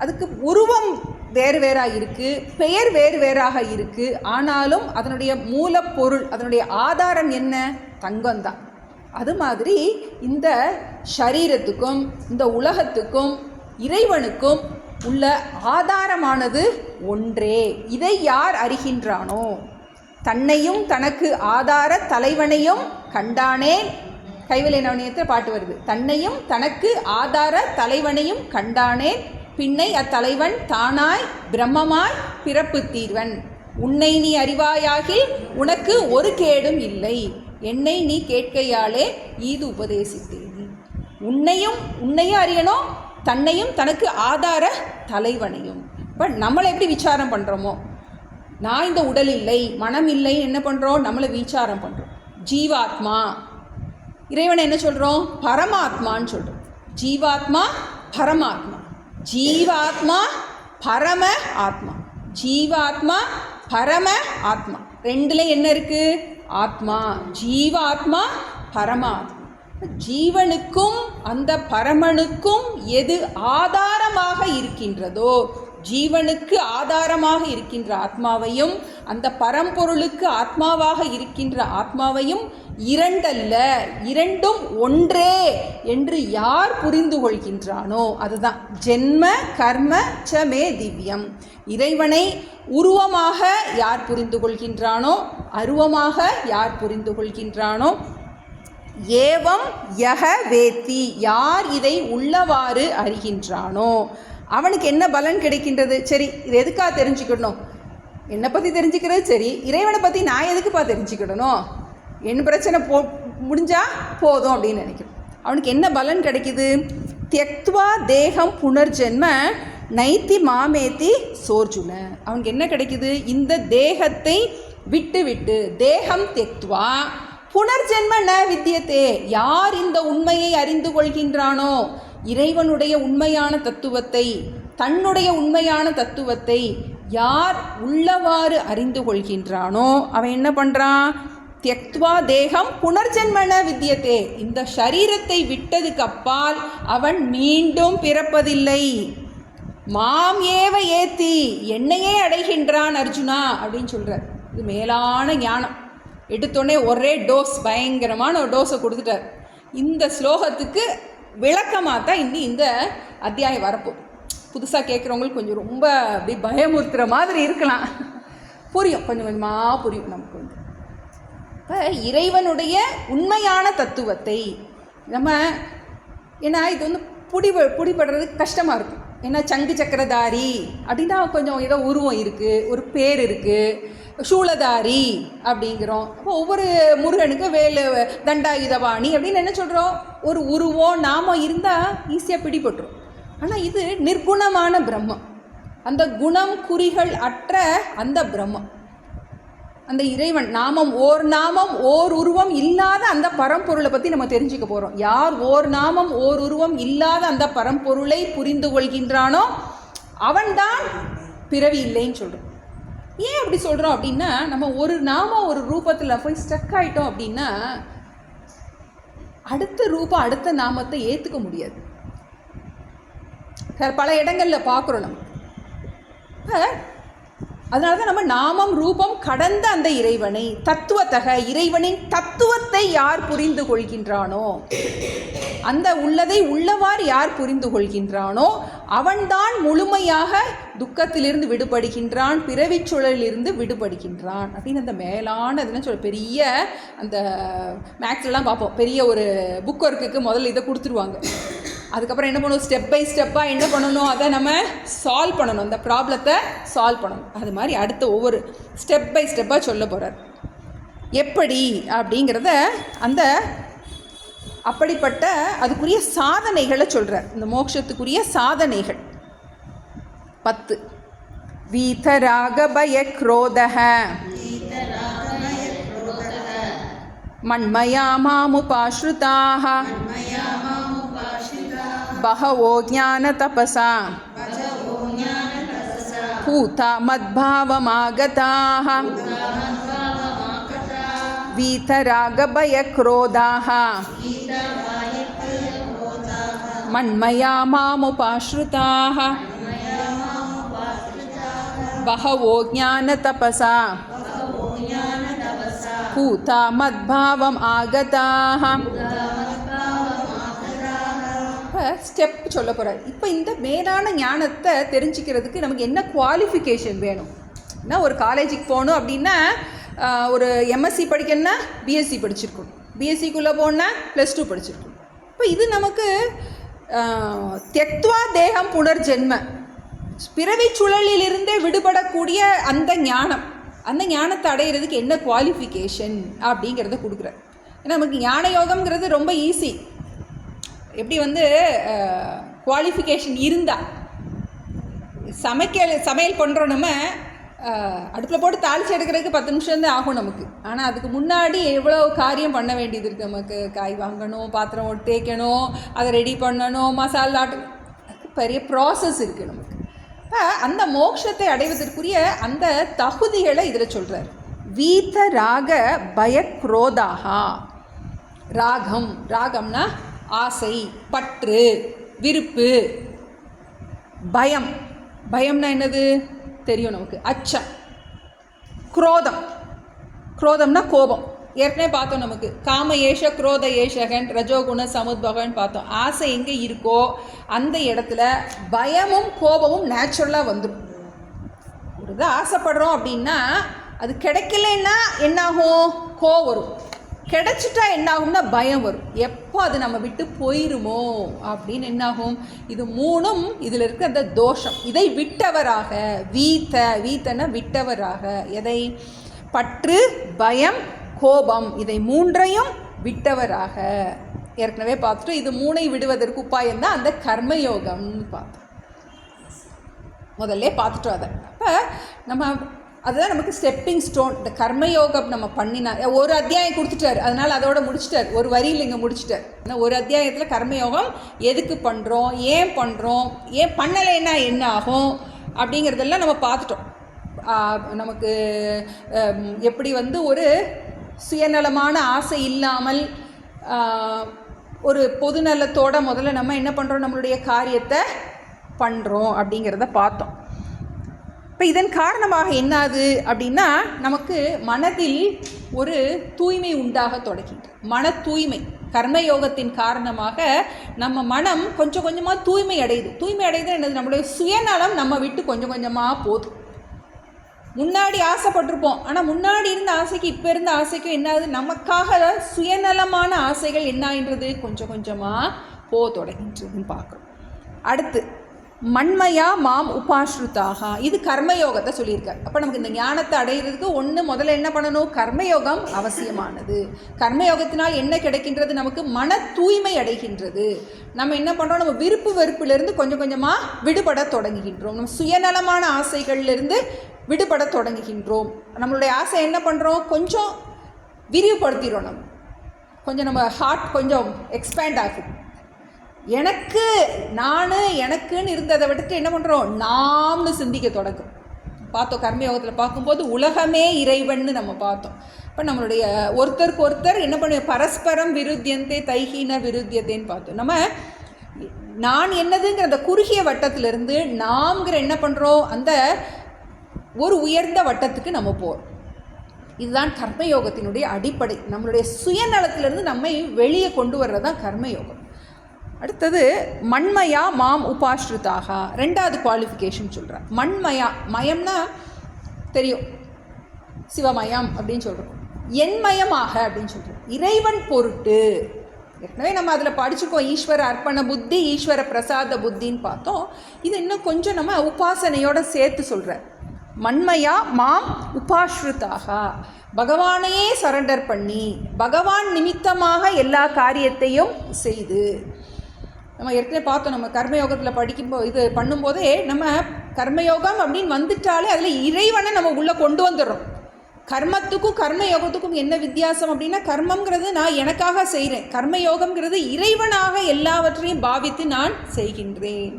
அதுக்கு உருவம் வேறு வேறாக இருக்குது, பெயர் வேறு வேறாக இருக்குது, ஆனாலும் அதனுடைய மூலப்பொருள், அதனுடைய ஆதாரம் என்ன? தங்கம்தான். அது மாதிரி இந்த ஷரீரத்துக்கும் இந்த உலகத்துக்கும் இறைவனுக்கும் உள்ள ஆதாரமானது ஒன்றே. இதை யார் அறிகின்றானோ, தன்னையும் தனக்கு ஆதார தலைவனையும் கண்டானேன். கைவல்ய நவனியத்தில் பாட்டு வருது, தன்னையும் தனக்கு ஆதார தலைவனையும் கண்டானேன், பின்னை அத்தலைவன் தானாய் பிரம்மமாய் பிறப்பு தீர்வன். உன்னை நீ அறிவாயாகில் உனக்கு ஒரு கேடும் இல்லை, என்னை நீ கேட்கையாலே ஈது உபதேசித்தேன். உன்னையும் அறியணும், தன்னையும் தனக்கு ஆதார தலைவனையும். இப்போ நம்மளை எப்படி விசாரம் பண்ணுறோமோ, நான் இந்த உடல் இல்லை மனம் இல்லைன்னு என்ன பண்ணுறோம், நம்மளை விசாரம் பண்ணுறோம். ஜீவாத்மா, இறைவனை என்ன சொல்கிறோம், பரமாத்மான்னு சொல்கிறோம். ஜீவாத்மா பரமாத்மா, ஜீவாத்மா பரம ஆத்மா, ஜீவாத்மா பரம ஆத்மா. ரெண்டுல என்ன இருக்கு, ஆத்மா. ஜீவாத்மா பரமாத்மா. ஜீவனுக்கும் அந்த பரமனுக்கும் எது ஆதாரமாக இருக்கின்றதோ, ஜீவனுக்கு ஆதாரமாக இருக்கின்ற ஆத்மாவையும் அந்த பரம்பொருளுக்கு ஆத்மாவாக இருக்கின்ற ஆத்மாவையும் இரண்டல்ல, இரண்டும் ஒன்றே என்று யார் புரிந்து கொள்கின்றானோ அதுதான் ஜென்ம கர்ம சமே திவ்யம். இறைவனை உருவமாக யார் புரிந்து கொள்கின்றானோ, அருவமாக யார் புரிந்து கொள்கின்றானோ, ஏவம் யக வேத்தி, யார் இதை உள்ளவாறு அறிகின்றானோ அவனுக்கு என்ன பலன் கிடைக்கின்றது. சரி, இது எதுக்காக தெரிஞ்சுக்கணும், என்னை பற்றி தெரிஞ்சுக்கிறது சரி, இறைவனை பற்றி நான் எதுக்குப்பா தெரிஞ்சுக்கிடணும், என் பிரச்சனை முடிஞ்சா போதும் அப்படின்னு நினைக்கிறேன். அவனுக்கு என்ன பலன் கிடைக்குது, தியக்த்வா தேகம் புனர்ஜென்ம நைத்தி மாமேத்தி சோர்ஜுன. அவனுக்கு என்ன கிடைக்குது, இந்த தேகத்தை விட்டு விட்டு, தேகம் தியக்த்வா புனர்ஜென்ம ந வித்தியத்தே, யார் இந்த உண்மையை அறிந்து கொள்கின்றானோ, இறைவனுடைய உண்மையான தத்துவத்தை, தன்னுடைய உண்மையான தத்துவத்தை யார் உள்ளவாறு அறிந்து கொள்கின்றானோ அவன் என்ன பண்ணுறான், தியக்த்வா தேகம் புனர்ஜென்மன வித்தியத்தே, இந்த ஷரீரத்தை விட்டதுக்கு அப்பால் அவன் மீண்டும் பிறப்பதில்லை. மாம் ஏவ ஏத்தி, என்னையே அடைகின்றான் அர்ஜுனா அப்படின்னு சொல்கிறார். இது மேலான ஞானம். எடுத்தோடனே ஒரே டோஸ், பயங்கரமான ஒரு டோஸை கொடுத்துட்டார். இந்த ஸ்லோகத்துக்கு விளக்கமாக தான் இன்னும் இந்த அத்தியாயம் வரப்போகுது. புதுசாக கேட்குறவங்களுக்கு கொஞ்சம் ரொம்ப அப்படி பயமுறுத்துகிற மாதிரி இருக்கலாம், புரியும், கொஞ்சம் கொஞ்சமாக புரியும் நமக்கு. இப்போ இறைவனுடைய உண்மையான தத்துவத்தை நம்ம, ஏன்னா இது பிடிபடுறதுக்கு கஷ்டமாக இருக்கும். ஏன்னா சங்கு சக்கரதாரி அப்படின்னா கொஞ்சம் ஏதோ உருவம் இருக்குது, ஒரு பேர் இருக்குது, சூளதாரி அப்படிங்கிறோம். அப்போ ஒவ்வொரு முருகனுக்கும் வேலு தண்டாயுதபாணி அப்படின்னு என்ன சொல்கிறோம், ஒரு உருவம் நாமம் இருந்தால் ஈஸியாக பிடிபட்டுரும். ஆனால் இது நிர்குணமான பிரம்மம், அந்த குணம் குறிகள் அற்ற அந்த பிரம்மம், அந்த இறைவன் நாமம் ஓர் உருவம் இல்லாத அந்த பரம்பொருளை பற்றி நம்ம தெரிஞ்சுக்க போகிறோம். யார் ஓர் நாமம் ஓர் உருவம் இல்லாத அந்த பரம்பொருளை புரிந்து கொள்கின்றானோ அவன்தான் பிறவி இல்லைன்னு சொல்கிறோம். ஏன் அப்படி சொல்கிறோம் அப்படின்னா, நம்ம ஒரு நாம ஒரு ரூபத்தில் போய் ஸ்டக் ஆகிட்டோம் அப்படின்னா அடுத்த ரூபம் அடுத்த நாமத்தை ஏற்றுக்க முடியாது. பல இடங்களில் பார்க்குறோம் நம்ம. அதனால தான் நம்ம நாமம் ரூபம் கடந்த அந்த இறைவனை தத்துவத்தக இறைவனின் தத்துவத்தை யார் புரிந்து கொள்கின்றானோ, அந்த உள்ளதை உள்ளவாறு யார் புரிந்து கொள்கின்றானோ அவன்தான் முழுமையாக துக்கத்திலிருந்து விடுபடுகின்றான், பிறவிச் சுழலிலிருந்து விடுபடுகின்றான் அப்படின்னு அந்த மேலான அதுன்னு சொல்ல பெரிய அந்த மேக்ஸ்லாம் பார்ப்போம். பெரிய ஒரு புக் ஒர்க்குக்கு முதல்ல இதை கொடுத்துருவாங்க. அதுக்கப்புறம் என்ன பண்ணுவோம், ஸ்டெப் பை ஸ்டெப்பாக என்ன பண்ணணும், அதை நம்ம சால்வ் பண்ணணும், அந்த ப்ராப்ளத்தை சால்வ் பண்ணணும். அது மாதிரி அடுத்த ஒவ்வொரு ஸ்டெப் பை ஸ்டெப்பாக சொல்ல போகிறார். எப்படி அப்படிங்கிறத அந்த அப்படிப்பட்ட அதுக்குரிய சாதனைகளை சொல்கிறார். இந்த மோட்சத்துக்குரிய சாதனைகள் 10. வீதராகபய க்ரோதஹ மன்மயா மாமுபாஸ்ருதாஹ பஹவோ ஞான தபசா பூதா மத்பாவமாகதாஹ வீதராகபய க்ரோதாஹ மன்மயா மாமுபாஸ்ருதாஹ பஹவோ ஞான தபசா பூதா மத்பாவம் ஆகதாஹ. ஸ்டெப் சொல்ல போகிறார். இப்போ இந்த மேலான ஞானத்தை தெரிஞ்சுக்கிறதுக்கு நமக்கு என்ன குவாலிஃபிகேஷன் வேணும்? ஏன்னா ஒரு காலேஜுக்கு போகணும் அப்படின்னா ஒரு எம்எஸ்சி படிக்கணும்னா பிஎஸ்சி படிச்சிருக்கணும், பிஎஸ்சிக்குள்ளே போகணுன்னா +2 படிச்சிருக்கணும். இப்போ இது நமக்கு தெக்த்வா தேகம் புனர்ஜென்ம பிறவி சுழலிலிருந்தே விடுபடக்கூடிய அந்த ஞானம், அந்த ஞானத்தை அடையிறதுக்கு என்ன குவாலிஃபிகேஷன் அப்படிங்கிறத கொடுக்குறார். ஏன்னா நமக்கு ஞான யோகம்ங்கிறது ரொம்ப ஈஸி. எப்படி குவாலிஃபிகேஷன் இருந்தால் சமையல் பண்ணுறோம், நம்ம அடுப்பில் போட்டு தாளித்து எடுக்கிறதுக்கு 10 நிமிஷம் தான் ஆகும் நமக்கு. ஆனால் அதுக்கு முன்னாடி எவ்வளோ காரியம் பண்ண வேண்டியது இருக்குது நமக்கு. காய் வாங்கணும், பாத்திரம் தேய்க்கணும், அதை ரெடி பண்ணணும், மசாலா பெரிய ப்ராசஸ் இருக்குது நமக்கு. அந்த மோட்சத்தை அடைவதற்குரிய அந்த தகுதிகளை இதில் சொல்கிறார். வீத ராக பயக்ரோதாகா. ராகம்னா ஆசை, பற்று, விருப்பு. பயம்னா என்னது தெரியும் நமக்கு, அச்சம். குரோதம்னா கோபம். ஏற்கனவே பார்த்தோம் நமக்கு காம ஏஷ குரோத ஏஷகன் ரஜோகுண சமுத்பகன் பார்த்தோம். ஆசை எங்கே இருக்கோ அந்த இடத்துல பயமும் கோபமும் நேச்சுரலாக வந்துடும். ஒரு இதை ஆசைப்படுறோம் அப்படின்னா அது கிடைக்கலன்னா என்னாகும், கோபம் வரும். கிடைச்சிட்டா என்னாகும்னா பயம் வரும். எப்போ அது நம்ம விட்டு போயிருமோ அப்படின்னு என்னாகும். இது மூணும் இதில் இருக்க அந்த தோஷம். இதை விட்டவராக, வீத்தன விட்டவராக, எதை, பற்று, பயம், கோபம், இதை மூன்றையும் விட்டவராக. ஏற்கனவே பார்த்துட்டு இது மூணை விடுவதற்கு உபாயம்தான் அந்த கர்மயோகம்னு பார்த்தோம். முதல்ல பார்த்துட்டோம் அதை. அப்போ நம்ம அதுதான் நமக்கு ஸ்டெப்பிங் ஸ்டோன். இந்த கர்மயோகம் நம்ம பண்ணினா ஒரு அத்தியாயம் கொடுத்துட்டார், அதனால் அதோட முடிச்சிட்டார். ஒரு வரியில் இங்கே முடிச்சிட்டார். ஆனால் ஒரு அத்தியாயத்தில் கர்மயோகம் எதுக்கு பண்ணுறோம், ஏன் பண்ணுறோம், ஏன் பண்ணலைன்னா என்ன ஆகும் அப்படிங்கிறதெல்லாம் நம்ம பார்த்துட்டோம். நமக்கு எப்படி ஒரு சுயநலமான ஆசை இல்லாமல் ஒரு பொதுநலத்தோட முதல்ல நம்ம என்ன பண்ணுறோம், நம்மளுடைய காரியத்தை பண்ணுறோம் அப்படிங்கிறத பார்த்தோம். இப்போ இதன் காரணமாக என்னாது அப்படின்னா நமக்கு மனதில் ஒரு தூய்மை உண்டாக தொடங்கிட்டு, மன தூய்மை கர்மயோகத்தின் காரணமாக நம்ம மனம் கொஞ்சம் கொஞ்சமாக தூய்மை அடையுது. தூய்மை அடையுது என்னது, நம்மளுடைய சுயநலம் நம்ம விட்டு கொஞ்சம் கொஞ்சமாக போதும். முன்னாடி ஆசைப்பட்டிருப்போம், ஆனால் முன்னாடி இருந்த ஆசைக்கு இப்போ இருந்த ஆசைக்கும் என்னாது, நமக்காக சுயநலமான ஆசைகள் என்னாகின்றது, கொஞ்சம் கொஞ்சமாக தொடங்கின்றதுன்னு பார்க்குறோம். அடுத்து மண்மயா மாம் உபாஸ்ருதாக, இது கர்மயோகத்தை சொல்லியிருக்கார். அப்போ நமக்கு இந்த ஞானத்தை அடைகிறதுக்கு முதல்ல என்ன பண்ணணும், கர்மயோகம் அவசியமானது. கர்மயோகத்தினால் என்ன கிடைக்கின்றது, நமக்கு மன தூய்மை அடைகின்றது. நம்ம என்ன பண்ணுறோம், நம்ம விருப்பு வெறுப்பிலிருந்து கொஞ்சம் கொஞ்சமாக விடுபட தொடங்குகின்றோம். நம்ம சுயநலமான ஆசைகள்லேருந்து விடுபட தொடங்குகின்றோம். நம்மளுடைய ஆசை என்ன பண்ணுறோம், கொஞ்சம் விரிவுபடுத்திடுறோம். நம்ம ஹார்ட் கொஞ்சம் எக்ஸ்பேண்ட் ஆகும். எனக்குன்னு இருந்ததை விட்டுட்டு என்ன பண்ணுறோம், நாம்னு சிந்திக்க தொடங்கும். பார்த்தோம் கர்மயோகத்தில் பார்க்கும்போது உலகமே இறைவன்னு நம்ம பார்த்தோம். இப்போ நம்மளுடைய ஒருத்தருக்கு ஒருத்தர் என்ன பண்ண பரஸ்பரம் விருத்தியந்தே தைஹீன விருத்தியத்தேன்னு பார்த்தோம். நம்ம நான் என்னதுங்கிற அந்த குறுகிய வட்டத்திலிருந்து நாம்ங்கிற என்ன பண்ணுறோம், அந்த ஒரு உயர்ந்த வட்டத்துக்கு நம்ம போகிறோம். இதுதான் கர்மயோகத்தினுடைய அடிப்படை. நம்மளுடைய சுயநலத்திலிருந்து நம்மை வெளியே கொண்டு வர்றது தான் கர்மயோகம். அடுத்தது மண்மயா மாம் உபாஸ்ருதாக, ரெண்டாவது குவாலிஃபிகேஷன் சொல்கிறேன். மண்மயா, மயம்னா தெரியும், சிவமயம் அப்படின்னு சொல்கிறோம். என்மயமாக அப்படின்னு சொல்கிறோம், இறைவன் பொருட்டு. ஏற்கனவே நம்ம அதில் படிச்சுக்கோம், ஈஸ்வர அர்ப்பண புத்தி, ஈஸ்வர பிரசாத புத்தின்னு பார்த்தோம். இது இன்னும் கொஞ்சம் நம்ம உபாசனையோடு சேர்த்து சொல்கிறேன். மண்மயா மாம் உபாஸ்ருதாக, பகவானையே சரண்டர் பண்ணி பகவான் நிமித்தமாக எல்லா காரியத்தையும் செய்து. நம்ம ஏற்கனவே பார்த்தோம், நம்ம கர்மயோகத்தில் படிக்கும்போது இது பண்ணும்போதே நம்ம கர்மயோகம் அப்படின்னு வந்துட்டாலே அதில் இறைவனை நம்ம உள்ளே கொண்டு வந்துடுறோம். கர்மத்துக்கும் கர்மயோகத்துக்கும் என்ன வித்தியாசம் அப்படின்னா, கர்மங்கிறது நான் எனக்காக செய்கிறேன், கர்மயோகம்ங்கிறது இறைவனாக எல்லாவற்றையும் பாவித்து நான் செய்கின்றேன்.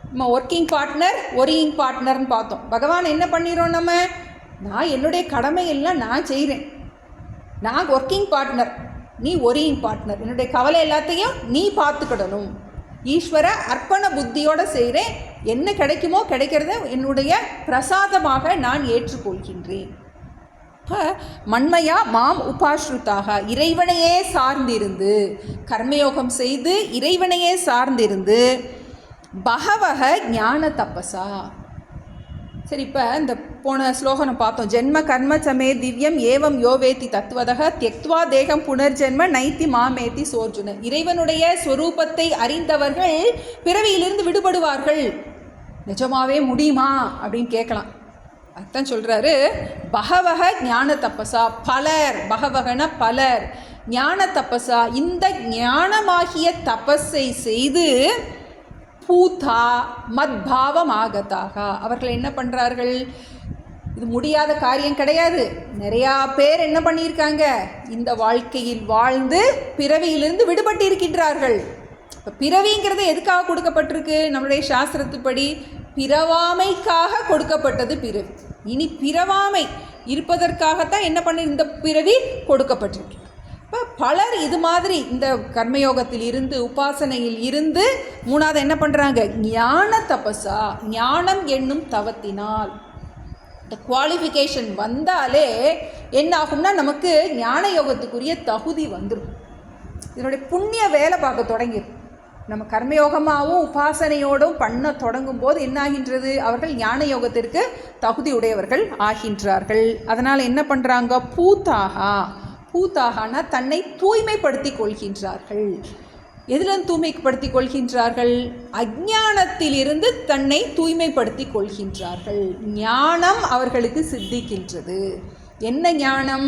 நம்ம ஒர்க்கிங் பார்ட்னர் ஒரியிங் பார்ட்னர்னு பார்த்தோம். பகவான் என்ன பண்ணிடுறோம், நம்ம நான் என்னுடைய கடமையெல்லாம் நான் செய்கிறேன், நான் ஒர்க்கிங் பார்ட்னர், நீ ஒரியிங் பார்ட்னர், என்னுடைய கவலை எல்லாத்தையும் நீ பார்த்துக்கிடணும். ஈஸ்வர அர்ப்பண புத்தியோடு செய்கிறேன், என்ன கிடைக்குமோ கிடைக்கிறத என்னுடைய பிரசாதமாக நான் ஏற்றுக்கொள்கின்றேன். மண்மையா மாம் உபாஸ்ருதாக, இறைவனையே சார்ந்திருந்து கர்மயோகம் செய்து இறைவனையே சார்ந்திருந்து பகவக ஞான தபசா. சரி, இப்போ இந்த போன ஸ்லோகனம் பார்த்தோம், ஜென்ம கர்ம சமே திவ்யம் ஏவம் யோவேத்தி தத்துவதக தியக்த்வா தேகம் புனர்ஜென்ம நைத்தி மாமேத்தி சோர்ஜுன. இறைவனுடைய ஸ்வரூபத்தை அறிந்தவர்கள் பிறவியிலிருந்து விடுபடுவார்கள். நிஜமாவே முடியுமா அப்படின்னு கேட்கலாம். அதான் சொல்கிறாரு, பகவக ஞான தபசா, பலர், பகவகன பலர், ஞான தபசா, இந்த ஞானமாகிய தபஸை செய்து பூதா மத்பாவம் ஆகதாக, அவர்கள் என்ன பண்ணுறார்கள், இது முடியாத காரியம் கிடையாது. நிறையா பேர் என்ன பண்ணியிருக்காங்க, இந்த வாழ்க்கையில் வாழ்ந்து பிறவியிலிருந்து விடுபட்டு இருக்கின்றார்கள். இப்போ பிறவிங்கிறது எதுக்காக கொடுக்கப்பட்டிருக்கு, நம்மளுடைய சாஸ்திரத்துப்படி பிறவாமைக்காக கொடுக்கப்பட்டது பிறவி. இனி பிறவாமை இருப்பதற்காகத்தான் என்ன பண்ண இந்த பிறவி கொடுக்கப்பட்டிருக்கு. இப்போ பலர் இது மாதிரி இந்த கர்மயோகத்தில் இருந்து உபாசனையில் இருந்து மூணாவது என்ன பண்ணுறாங்க, ஞான தபசா, ஞானம் என்னும் தவத்தினால். இந்த குவாலிஃபிகேஷன் வந்தாலே என்ன ஆகும்னா நமக்கு ஞான யோகத்துக்குரிய தகுதி வந்துடும். இதனுடைய புண்ணிய வேலை பார்க்க தொடங்கிடும். நம்ம கர்மயோகமாகவும் உபாசனையோடும் பண்ண தொடங்கும் போது என்னாகின்றது, அவர்கள் ஞான யோகத்திற்கு தகுதி உடையவர்கள் ஆகின்றார்கள். அதனால் என்ன பண்ணுறாங்க, பூத்தாகா, பூத்தாகனா தன்னை தூய்மைப்படுத்தி கொள்கின்றார்கள். எதிலிருந்து தூய்மைப்படுத்தி கொள்கின்றார்கள், அஞ்ஞானத்திலிருந்து தன்னை தூய்மைப்படுத்தி கொள்கின்றார்கள். ஞானம் அவர்களுக்கு சித்திக்கின்றது. என்ன ஞானம்,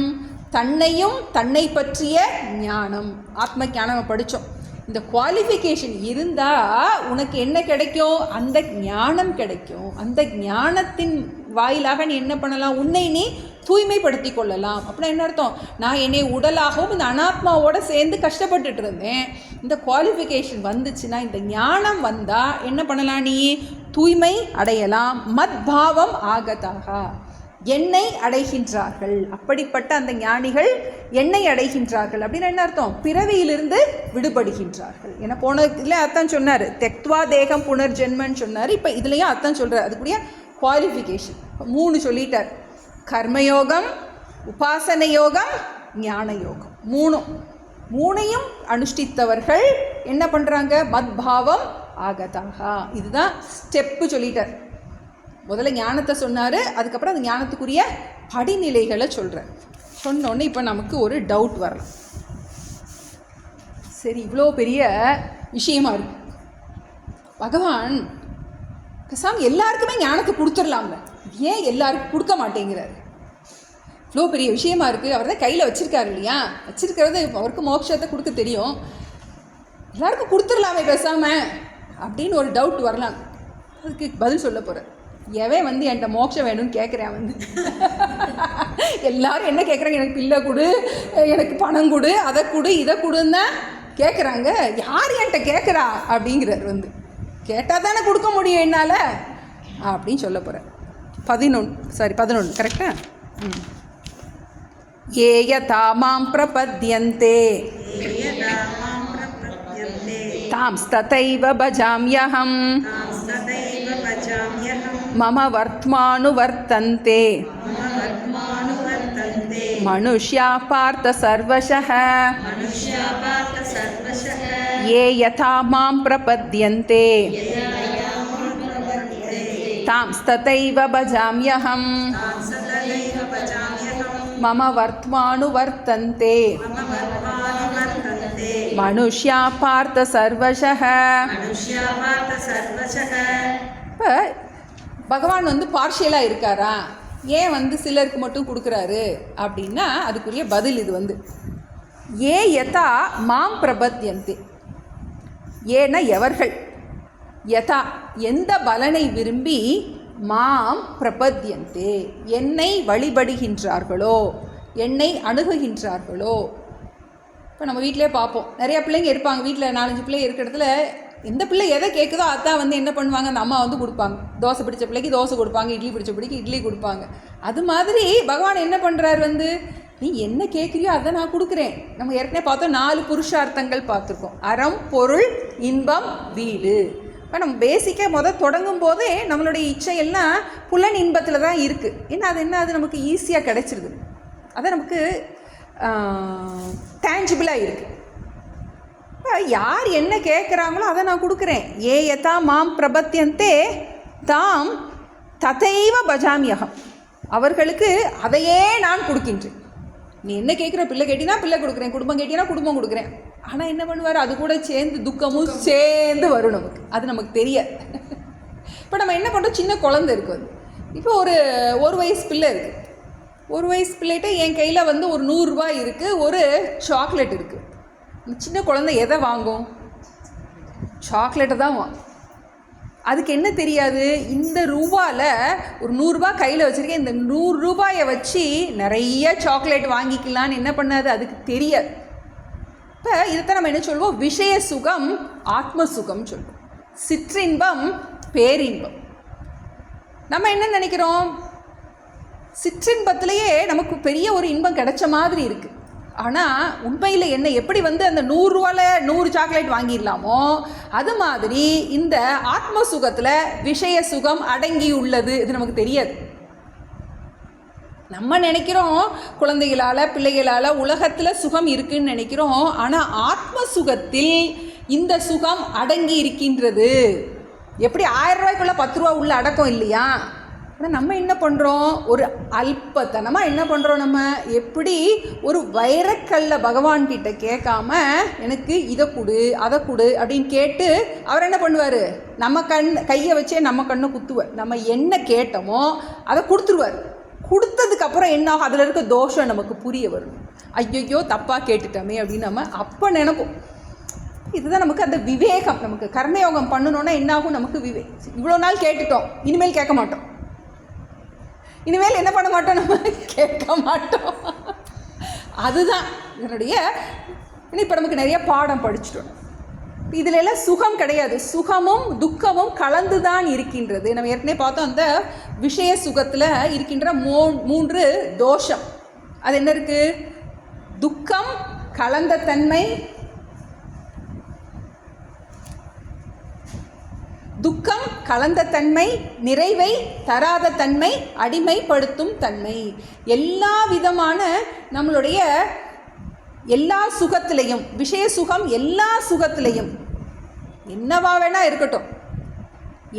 தன்னையும் தன்னை பற்றிய ஞானம், ஆத்ம ஞானம் படித்தோம். இந்த குவாலிஃபிகேஷன் இருந்தால் உனக்கு என்ன கிடைக்கும், அந்த ஞானம் கிடைக்கும். அந்த ஞானத்தின் வாயிலாக நீ என்ன பண்ணலாம், உன்னை நீ தூய்மைப்படுத்தி கொள்ளலாம். அப்படின்னா என்ன அர்த்தம், நான் என்னை உடலாகவும் இந்த அனாத்மாவோடு சேர்ந்து கஷ்டப்பட்டுட்டு இருந்தேன், இந்த குவாலிஃபிகேஷன் வந்துச்சுன்னா, இந்த ஞானம் வந்தால் என்ன பண்ணலாம், நீ தூய்மை அடையலாம். மத்பாவம் ஆகதாக, என்னை அடைகின்றார்கள். அப்படிப்பட்ட அந்த ஞானிகள் என்னை அடைகின்றார்கள் அப்படின்னா என்ன அர்த்தம், பிறவியிலிருந்து விடுபடுகின்றார்கள். ஏன்னா போன இதில் அர்த்தம் சொன்னார், தெக்த்வா தேகம் புனர்ஜென்மன்னு சொன்னார். இப்போ இதுலேயும் அர்த்தம் சொல்கிறார். அதுக்குரிய குவாலிஃபிகேஷன் 3 சொல்லிட்டார். கர்மயோகம், உபாசனை யோகம், ஞான யோகம், 3ஐயும் அனுஷ்டித்தவர்கள் என்ன பண்ணுறாங்க, மத்பாவம் ஆகதாக. இதுதான் ஸ்டெப்பு சொல்லிட்டார். முதல்ல ஞானத்தை சொன்னார், அதுக்கப்புறம் அந்த ஞானத்துக்குரிய படிநிலைகளை சொல்கிறார். சொன்னோன்னே இப்போ நமக்கு ஒரு டவுட் வரலாம். சரி, இவ்வளோ பெரிய விஷயமா இருக்கு, பகவான் பேசாமல் எல்லாருக்குமே ஞானத்தை கொடுத்துடலாம்ல, ஏன் எல்லாருக்கும் கொடுக்க மாட்டேங்கிறார்? இவ்வளோ பெரிய விஷயமா இருக்குது, அவர் தான் கையில் வச்சுருக்காரு இல்லையா, வச்சுருக்கிறது அவருக்கு மோட்சத்தை கொடுக்க தெரியும், எல்லாருக்கும் கொடுத்துடலாமே பேசாமல் அப்படின்னு ஒரு டவுட் வரலாம். அதுக்கு பதில் சொல்ல போகிறார். எவன் என்கிட்ட மோட்சம் வேணும்னு கேட்குறேன், எல்லாரும் என்ன கேட்குறாங்க, எனக்கு பிள்ளை கொடு, எனக்கு பணம் கொடு, அதை கொடு, இதை கொடுன்னு தான் கேட்குறாங்க. யார் என்கிட்ட கேட்குறா அப்படிங்கிறார். கேட்டால் தானே கொடுக்க முடியும் என்னால் அப்படின்னு சொல்ல போகிறேன். 11 கரெக்டா? ये यथा मां प्रपद्यन्ते तांस्तथैव भजाम्यहम् मम वर्त्मानुवर्तन्ते मनुष्याः पार्थ सर्वशः ये यथा मां प्रपद्यन्ते तांस्तथैव भजाम्यहम् मम वर्त्मानुवर्तन्ते मनुष्याः पार्थ सर्वशः. இப்போ பகவான் பார்ஷியலாக இருக்காரா, ஏன் சிலருக்கு மட்டும் கொடுக்குறாரு அப்படின்னா அதுக்குரிய பதில் இது ஏ யதா மாம் பிரபத்யந்தே, ஏன்னா எவர்கள், யதா எந்த பலனை விரும்பி, மாம் பிரபத்யந்தே என்னை வழிபடுகின்றார்களோ, என்னை அணுகுகின்றார்களோ. இப்போ நம்ம வீட்டிலே பார்ப்போம், நிறையா பிள்ளைங்க இருப்பாங்க, வீட்டில் 4-5 பிள்ளை இருக்கிற இடத்துல எந்த பிள்ளை எதை கேட்குதோ அதான் என்ன பண்ணுவாங்க, அந்த அம்மா கொடுப்பாங்க. தோசை பிடிச்ச பிள்ளைக்கு தோசை கொடுப்பாங்க, இட்லி பிடிச்ச பிள்ளைக்கு இட்லி கொடுப்பாங்க. அது மாதிரி பகவான் என்ன பண்ணுறாரு, நீ என்ன கேட்குறியோ அதை நான் கொடுக்குறேன். நம்ம ஏற்கனவே பார்த்தோம் 4 புருஷார்த்தங்கள் பார்த்துருக்கோம், அறம், பொருள், இன்பம், வீடு. இப்போ நம்ம பேசிக்காக தொடங்கும் போதே நம்மளுடைய இச்சையெல்லாம் புலன் இன்பத்தில் தான் இருக்குது. ஏன்னா அது நமக்கு ஈஸியாக கிடைச்சிருது, அது நமக்கு டேஞ்சிபிளாக இருக்குது. இப்போ யார் என்ன கேட்குறாங்களோ அதை நான் கொடுக்குறேன். ஏ யதா மாம் பிரபத்யந்தே தாம் ததைவ பஜாமியகம், அவர்களுக்கு அதையே நான் கொடுக்கின்றேன். நீ என்ன கேட்குற, பிள்ளை கேட்டினா பிள்ளை கொடுக்குறேன், குடும்பம் கேட்டினா குடும்பம் கொடுக்குறேன். ஆனால் என்ன பண்ணுவார், அது கூட சேர்ந்து துக்கமும் சேர்ந்து வரும் நமக்கு, அது நமக்கு தெரியாது. இப்போ நம்ம என்ன பண்ணுறோம், சின்ன குழந்தை இருக்குது, இப்போ ஒரு வயசு பிள்ளை இருக்குது. 1 வயசு பிள்ளைகிட்ட என் கையில் ஒரு 100 ரூபாய் இருக்குது, ஒரு சாக்லேட் இருக்குது. சின்ன குழந்தை எதை வாங்கும், சாக்லேட்டை தான் வாங்கும். அதுக்கு என்ன தெரியாது, இந்த ரூபாவில் ஒரு 100 ரூபாய் கையில் வச்சுருக்கேன், இந்த 100 ரூபாயை வச்சு நிறைய சாக்லேட் வாங்கிக்கலான்னு என்ன பண்ணாது, அதுக்கு தெரியாது. இப்போ இதைத்தான் நம்ம என்ன சொல்லுவோம், விஷய சுகம் ஆத்ம சுகம் சொல்லுவோம், சிற்றின்பம் பேரின்பம். நம்ம என்ன நினைக்கிறோம், சிற்றின்பத்திலேயே நமக்கு பெரிய ஒரு இன்பம் கிடைச்ச மாதிரி இருக்குது. ஆனால் உண்மையில் என்ன, எப்படி அந்த 100 ரூபாயில் 100 சாக்லேட் வாங்கிடலாமோ அது மாதிரி இந்த ஆத்ம சுகத்தில் விஷய சுகம் அடங்கி உள்ளது, இது நமக்கு தெரியாது. நம்ம நினைக்கிறோம் குழந்தைகளால் பிள்ளைகளால் உலகத்தில் சுகம் இருக்குதுன்னு நினைக்கிறோம். ஆனால் ஆத்ம சுகத்தில் இந்த சுகம் அடங்கி இருக்கின்றது. எப்படி 1000 ரூபாய்க்குள்ளே 10 ரூபா உள்ள அடக்கம் இல்லையா? ஆனால் நம்ம என்ன பண்ணுறோம், ஒரு அல்பத்தனமாக என்ன பண்ணுறோம், நம்ம எப்படி ஒரு வைரக்கல்ல பகவான்கிட்ட கேட்காம எனக்கு இதை கொடு அதை கொடு அப்படின்னு கேட்டு அவர் என்ன பண்ணுவார், நம்ம கையை வச்சே நம்ம கண்ணை குத்துவார். நம்ம என்ன கேட்டோமோ அதை கொடுத்துருவார். கொடுத்ததுக்கப்புறம் என்ன ஆகும், அதில் இருக்க தோஷம் நமக்கு புரிய வரும். ஐயோ தப்பாக கேட்டுட்டோமே அப்படின்னு நம்ம அப்போ நினைப்போம். இதுதான் நமக்கு அந்த விவேகம். நமக்கு கர்மயோகம் பண்ணணுன்னா என்னாகும், நமக்கு இவ்வளோ நாள் கேட்டுட்டோம், இனிமேல் கேட்க மாட்டோம், இனிமேல் என்ன பண்ண மாட்டோம், நம்ம கேட்க மாட்டோம். அதுதான் இதனுடைய. இப்போ நமக்கு நிறைய பாடம் படிச்சுட்டோம். இதில் எல்லாம் சுகம் கிடையாது, சுகமும் துக்கமும் கலந்து தான் இருக்கின்றது. நம்ம ஏற்கனவே பார்த்தோம், அந்த விஷய சுகத்தில் இருக்கின்ற 3 தோஷம். அது என்ன இருக்குது, துக்கம், கலந்த தன்மை, துக்கம் கலந்த தன்மை, நிறைவை தராத தன்மை, அடிமைப்படுத்தும் தன்மை. எல்லா விதமான நம்மளுடைய எல்லா சுகத்திலையும், விஷய சுகம் எல்லா சுகத்திலையும் என்னவா வேணா இருக்கட்டும்,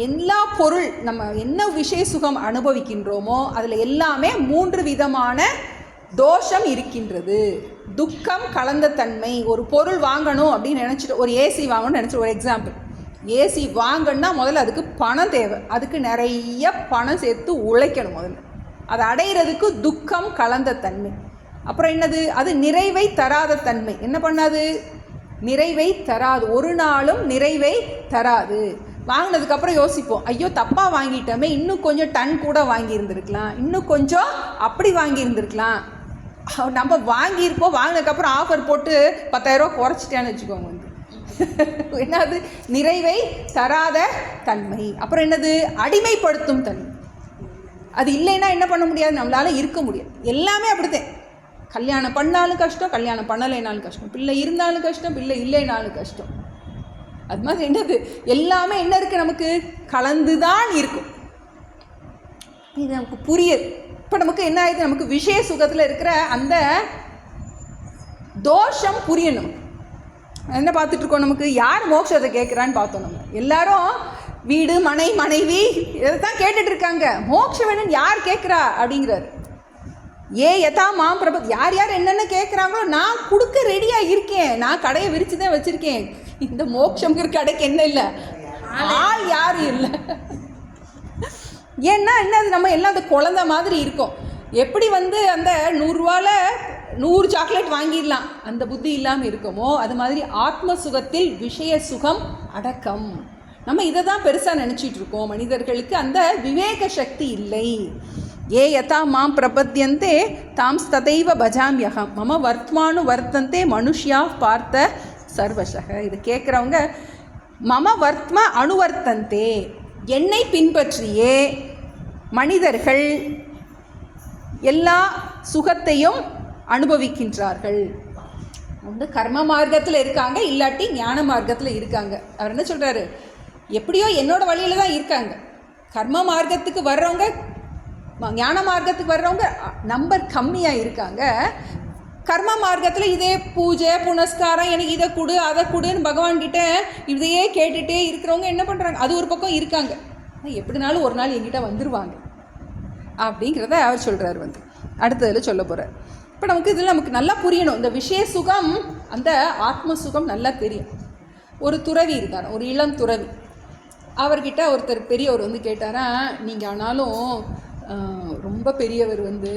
எல்லா பொருள் நம்ம என்ன விஷய சுகம் அனுபவிக்கின்றோமோ அதில் எல்லாமே 3 விதமான தோஷம் இருக்கின்றது. துக்கம் கலந்த தன்மை. ஒரு பொருள் வாங்கணும் அப்படின்னு நினச்சிட்டு, ஒரு ஏசி வாங்கணும்னு நினச்சிட்டு, ஒரு எக்ஸாம்பிள், ஏசி வாங்கன்னா முதல்ல அதுக்கு பணம் தேவை, அதுக்கு நிறைய பணம் சேர்த்து உழைக்கணும் முதல்ல, அதை அடைகிறதுக்கு துக்கம் கலந்த தன்மை. அப்புறம் என்னது, அது நிறைவை தராத தன்மை. என்ன பண்ணாது, நிறைவை தராது, ஒரு நாளும் நிறைவை தராது. வாங்கினதுக்கப்புறம் யோசிப்போம், ஐயோ தப்பாக வாங்கிட்டோமே, இன்னும் கொஞ்சம் டன் கூட வாங்கியிருந்துருக்கலாம், இன்னும் கொஞ்சம் அப்படி வாங்கியிருந்துருக்கலாம். நம்ம வாங்கியிருப்போம், வாங்கினதுக்கப்புறம் ஆஃபர் போட்டு 10,000 ரூபா குறைச்சிட்டேன்னு வச்சுக்கோங்க. என்னது, நிறைவை தராத தன்மை. அப்புறம் என்னது, அடிமைப்படுத்தும் தன்மை. அது இல்லைன்னா என்ன பண்ண முடியாது, நம்மளால் இருக்க முடியாது. எல்லாமே அப்படித்தான். கல்யாணம் பண்ணாலும் கஷ்டம், கல்யாணம் பண்ணலைனாலும் கஷ்டம், பிள்ளை இருந்தாலும் கஷ்டம், பிள்ளை இல்லைனாலும் கஷ்டம். அது மாதிரி என்னது எல்லாமே என்ன இருக்குது, நமக்கு கலந்து தான் இருக்கும். இது நமக்கு புரியுது. இப்போ நமக்கு என்ன ஆயிடுது, நமக்கு விஷய சுகத்தில் இருக்கிற அந்த தோஷம் புரியணும். என்ன பார்த்துட்ருக்கோம், நமக்கு யார் மோட்சத்தை கேட்குறான்னு பார்த்தோம். நம்ம எல்லாரும் வீடு மனை மனைவி இதை தான் கேட்டுட்டு இருக்காங்க. மோட்சம் வேணும்னு யார் கேட்குறா அப்படிங்கிறாரு. யதா மாம் பிரப, யார் யார் என்னென்ன கேட்குறாங்களோ நான் கொடுக்க ரெடியாக இருக்கேன். நான் கடையை விரித்து தான் வச்சுருக்கேன். இந்த மோட்சங்கிற கடைக்கு என்ன இல்லை, ஆள் யாரும் இல்லை. ஏன்னா என்ன, அது நம்ம எல்லாம் அந்த குழந்தை மாதிரி இருக்கும். எப்படி வந்து அந்த 100 ரூபாவில் 100 சாக்லேட் வாங்கிடலாம் அந்த புத்தி இல்லாமல் இருக்குமோ, அது மாதிரி ஆத்ம சுகத்தில் விஷய சுகம் அடக்கம். நம்ம இதை தான் பெருசாக நினச்சிட்டு இருக்கோம். மனிதர்களுக்கு அந்த விவேக சக்தி இல்லை. யதா மாம் பிரபத்யந்தே தாம் ததைவ பஜாமியகம் மம வர்த்மானு வர்த்தந்தே மனுஷ்யா பார்த்த சர்வசக. இது கேட்குறவங்க மம வர்த்ம அனுவர்த்தந்தே, என்னை பின்பற்றியே மனிதர்கள் எல்லா சுகத்தையும் அனுபவிக்கின்றார்கள். வந்து கர்ம மார்க்கத்தில் இருக்காங்க, இல்லாட்டி ஞான மார்க்கத்தில் இருக்காங்க. அவர் என்ன சொல்கிறாரு, எப்படியோ என்னோட வழியில் தான் இருக்காங்க. கர்ம மார்க்கத்துக்கு வர்றவங்க, ஞான மார்க்கத்துக்கு வர்றவங்க நம்பர் கம்மியாக இருக்காங்க. கர்ம மார்க்கத்தில் இதே பூஜை புனஸ்காரம், எனக்கு இதை கொடு அதை கொடுன்னு பகவான்கிட்ட இதையே கேட்டுகிட்டே இருக்கிறவங்க என்ன பண்ணுறாங்க, அது ஒரு பக்கம் இருக்காங்க. எப்படினாலும் ஒரு நாள் என்கிட்ட வந்துடுவாங்க அப்படிங்கிறத அவர் சொல்கிறார். வந்து அடுத்ததில் சொல்ல போகிறார். இப்போ நமக்கு இதில் நமக்கு நல்லா புரியணும். இந்த விஷய சுகம், அந்த ஆத்ம சுகம் நல்லா தெரியும். ஒரு துறவி இருக்கார், ஒரு இளம் துறவி. அவர்கிட்ட ஒருத்தர் பெரியவர் வந்து கேட்டாரா, நீங்கள் ஆனாலும் ரொம்ப பெரியவர் வந்து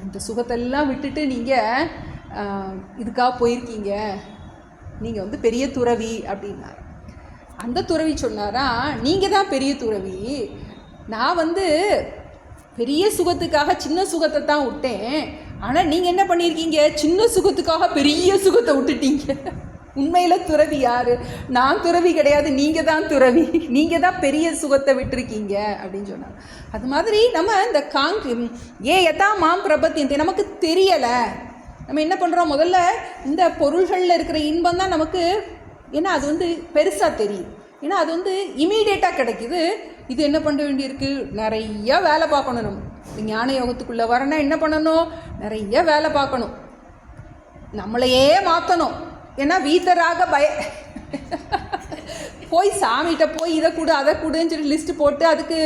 இந்த சுகத்தெல்லாம் விட்டுட்டு நீங்கள் இதுக்காக போயிருக்கீங்க, நீங்கள் வந்து பெரிய துறவி அப்படின்னார். அந்த துறவி சொன்னாரா, நீங்கள் தான் பெரிய துறவி, நான் வந்து பெரிய சுகத்துக்காக சின்ன சுகத்தை தான் விட்டேன். ஆனால் நீங்கள் என்ன பண்ணியிருக்கீங்க, சின்ன சுகத்துக்காக பெரிய சுகத்தை விட்டுட்டீங்க. உண்மையில் துறவி யார்? நான் துறவி கிடையாது, நீங்கள் தான் துறவி, நீங்கள் தான் பெரிய சுகத்தை விட்டுருக்கீங்க அப்படின்னு சொன்னார். அது மாதிரி நம்ம இந்த யதா மாம் பிரபத்தியந்தே நமக்கு தெரியலை. நம்ம என்ன பண்ணுறோம், முதல்ல இந்த பொருள்களில் இருக்கிற இன்பம் தான் நமக்கு, ஏன்னா அது வந்து பெருசாக தெரியுது, ஏன்னா அது வந்து இமீடியட்டாக கிடைக்குது. இது என்ன பண்ண வேண்டியிருக்கு, நிறைய வேலை பார்க்கணும். நம்ம ஞான யோகத்துக்குள்ளே வரனா என்ன பண்ணணும், நிறைய வேலை பார்க்கணும், நம்மளையே மாற்றணும். ஏன்னா வீத்தராக போய் சாமிகிட்ட போய் இதை கொடு அதை கொடுன்னு சொல்லி லிஸ்ட்டு போட்டு அதுக்கு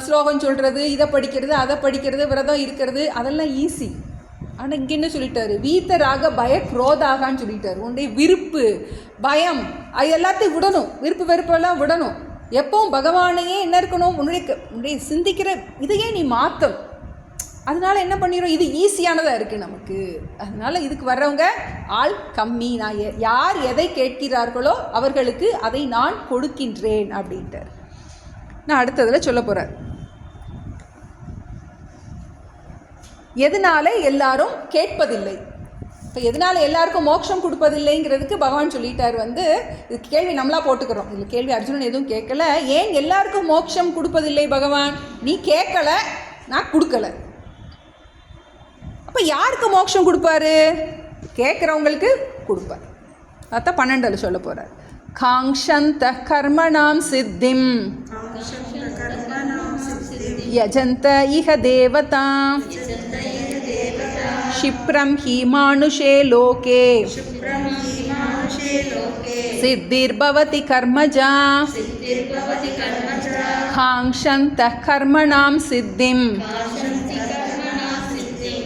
ஸ்லோகம் சொல்கிறது, இதை படிக்கிறது அதை படிக்கிறது, விரதம் இருக்கிறது, அதெல்லாம் ஈஸி. ஆனால் இங்கே என்ன சொல்லிட்டாரு, வீத்தராக பய குரோதாகான்னு சொல்லிட்டாரு. உன்னுடைய விருப்பு பயம் அது எல்லாத்தையும் விடணும், விருப்பு வெறுப்பெல்லாம் விடணும். எப்பவும் பகவானையே என்ன இருக்கணும், உன்னுடைய சிந்திக்கிற இதையே நீ மாற்றணும். அதனால என்ன பண்ணிடும், இது ஈஸியானதாக இருக்குது நமக்கு. அதனால் இதுக்கு வர்றவங்க ஆள் கம்மி. நான் யார் எதை கேட்கிறார்களோ அவர்களுக்கு அதை நான் கொடுக்கின்றேன் அப்படின்ட்டார். நான் அடுத்ததில் சொல்ல போகிறேன், எதனால எல்லாரும் கேட்பதில்லை. இப்போ எதனால் எல்லாருக்கும் மோட்சம் கொடுப்பதில்லைங்கிறதுக்கு பகவான் சொல்லிட்டார். வந்து இது கேள்வி நம்மளா போட்டுக்கிறோம், இல்லை கேள்வி அர்ஜுனன் எதுவும் கேட்கல. ஏன் எல்லாருக்கும் மோட்சம் கொடுப்பதில்லை பகவான், நீ கேட்கலை நான் கொடுக்கல. அப்போ யாருக்கு மோட்சம் கொடுப்பாரு, கேட்குறவங்களுக்கு கொடுப்பார். அதான் 12 சொல்ல போகிறார். காங்ஷந்த கர்மணாம் சித்திம் யஜந்த இஹ தேவதாம் क्षिप्रं हि मानुषे लोके सिद्धिर्भवति कर्मजा काङ्क्षन्तः कर्मणां सिद्धिं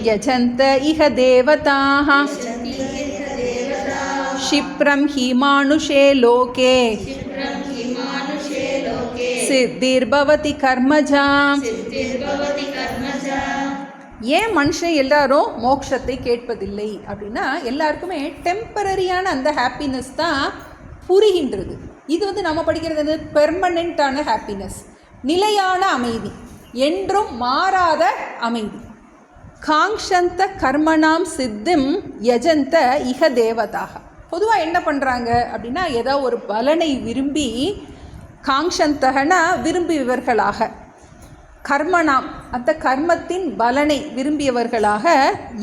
यजन्त इह देवताः क्षिप्रं हि मानुषे लोके सिद्धिर्भवति कर्मजा. ஏன் மனுஷன் எல்லாரும் மோட்சத்தை கேட்பதில்லை அப்படின்னா, எல்லாருக்குமே டெம்பரரியான அந்த ஹாப்பினஸ் தான் புரிகின்றது. இது வந்து நம்ம படிக்கிறது பெர்மனெண்ட்டான ஹாப்பினஸ், நிலையான அமைதி, என்றும் மாறாத அமைதி. காங்ஷந்த கர்மணாம் சித்திம் யஜந்த இஹ தேவதாக. பொதுவாக என்ன பண்ணுறாங்க அப்படின்னா, ஏதோ ஒரு பலனை விரும்பி, காங்ஷந்தகனா விரும்பியவர்களாக, கர்மனாம், அந்த கர்மத்தின் பலனை விரும்பியவர்களாக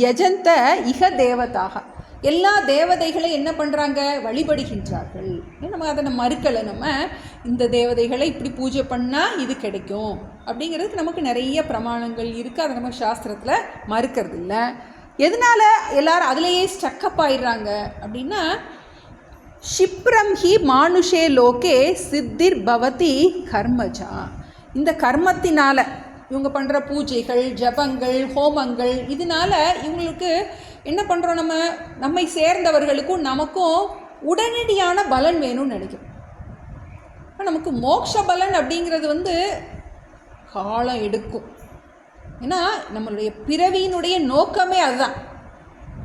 யஜந்த இக தேவதாக, எல்லா தேவதைகளை என்ன பண்ணுறாங்க, வழிபடுகின்றார்கள். நம்ம அதை மறுக்கலை, நம்ம இந்த தேவதைகளை இப்படி பூஜை பண்ணால் இது கிடைக்கும் அப்படிங்கிறதுக்கு நமக்கு நிறைய பிரமாணங்கள் இருக்குது, அதை நம்ம சாஸ்திரத்தில் மறுக்கிறது இல்லை. எதனால் எல்லாரும் அதிலேயே ஸ்டக்கப் ஆயிடுறாங்க அப்படின்னா, க்ஷிப்ரம் ஹி மானுஷே லோகே சித்திர் பவதி கர்மஜா, இந்த கர்மத்தினால் இவங்க பண்ணுற பூஜைகள், ஜபங்கள், ஹோமங்கள், இதனால் இவங்களுக்கு என்ன பண்ணுறோம், நம்மை சேர்ந்தவர்களுக்கும் நமக்கும் உடனடியான பலன் வேணும்னு நினைக்கிறோம். நமக்கு மோட்ச பலன் அப்படிங்கிறது காலம் எடுக்கும். ஏன்னா நம்மளுடைய பிறவியினுடைய நோக்கமே அதுதான்.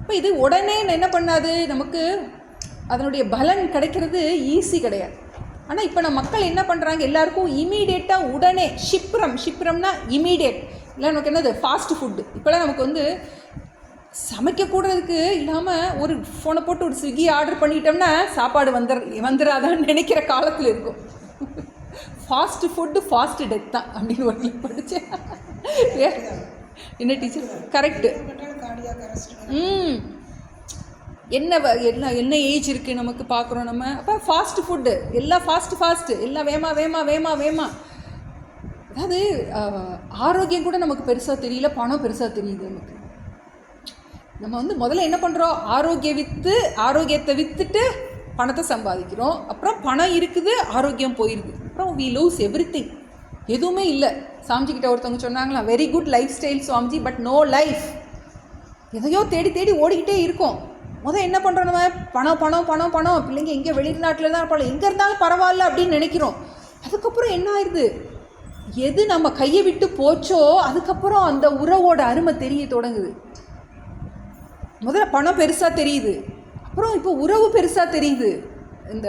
இப்போ இது உடனே என்ன பண்ணாது, நமக்கு அதனுடைய பலன் கிடைக்கிறது ஈஸி கிடையாது. ஆனால் இப்போ நம்ம மக்கள் என்ன பண்ணுறாங்க, எல்லாருக்கும் இமீடியட்டாக உடனே ஷிப்ரம்னா இமீடியட், இல்லை நமக்கு என்னது ஃபாஸ்ட் ஃபுட்டு. இப்போலாம் நமக்கு சமைக்கக்கூடதுக்கு இல்லாமல் ஒரு ஃபோனை போட்டு ஒரு ஸ்விக்கி ஆர்டர் பண்ணிட்டோம்னா சாப்பாடு வந்துடாதான்னு நினைக்கிற காலத்தில் இருக்கும். ஃபாஸ்ட் ஃபுட்டு ஃபாஸ்ட் டெத் தான் அப்படின்னு ஒரு படித்தேன். என்ன டீச்சர் கரெக்டு. என்ன ஏஜ் இருக்குது நமக்கு பார்க்குறோம் நம்ம. அப்போ ஃபாஸ்ட் ஃபுட்டு எல்லாம் ஃபாஸ்ட்டு எல்லாம் வேமா. அதாவது ஆரோக்கியம் கூட நமக்கு பெருசாக தெரியல, பணம் பெருசாக தெரியுது நமக்கு. நம்ம முதல்ல என்ன பண்ணுறோம், ஆரோக்கியத்தை விற்றுட்டு பணத்தை சம்பாதிக்கிறோம். அப்புறம் பணம் இருக்குது, ஆரோக்கியம் போயிடுது. அப்புறம் வி லூஸ் எவ்ரிதிங், எதுவுமே இல்லை. சாமிஜிக்கிட்ட ஒருத்தவங்க சொன்னாங்களா, very good lifestyle Swamiji, but no life. எதையோ தேடி ஓடிக்கிட்டே இருக்கோம். என்ன பண்ணுறோம், நம்ம பணம், பிள்ளைங்க எங்கே வெளிநாட்டில் தான் இருப்பாங்க, எங்கே இருந்தாலும் பரவாயில்ல அப்படின்னு நினைக்கிறோம். அதுக்கப்புறம் என்ன ஆயிடுது, எது நம்ம கையை விட்டு போச்சோ அதுக்கப்புறம் அந்த உறவோட அருமை தெரிய தொடங்குது. முதல்ல பணம் பெருசாக தெரியுது, அப்புறம் இப்போ உறவு பெருசாக தெரியுது. இந்த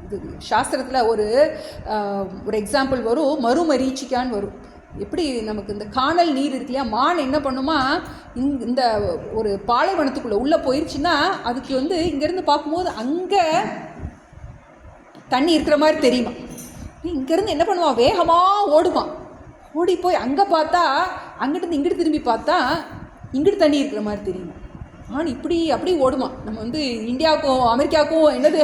இது சாஸ்திரத்தில் ஒரு எக்ஸாம்பிள் வரும், மறுமரீச்சிக்கான்னு வரும். எப்படி நமக்கு இந்த காணல் நீர் இருக்கு இல்லையா, மான் என்ன பண்ணுமா, இந்த ஒரு பாலைவனத்துக்குள்ளே உள்ளே போயிடுச்சுன்னா அதுக்கு இங்கேருந்து பார்க்கும்போது அங்கே தண்ணி இருக்கிற மாதிரி தெரியுமா. இங்கேருந்து என்ன பண்ணுவான், வேகமாக ஓடுவான். ஓடி போய் அங்கே பார்த்தா, அங்கிட்டு இங்கிட்டு திரும்பி பார்த்தா இங்கிட்டு தண்ணி இருக்கிற மாதிரி தெரியுமா. இப்படி அப்படி ஓடுமா. நம்ம இந்தியாவுக்கும் அமெரிக்காவுக்கும் என்னது,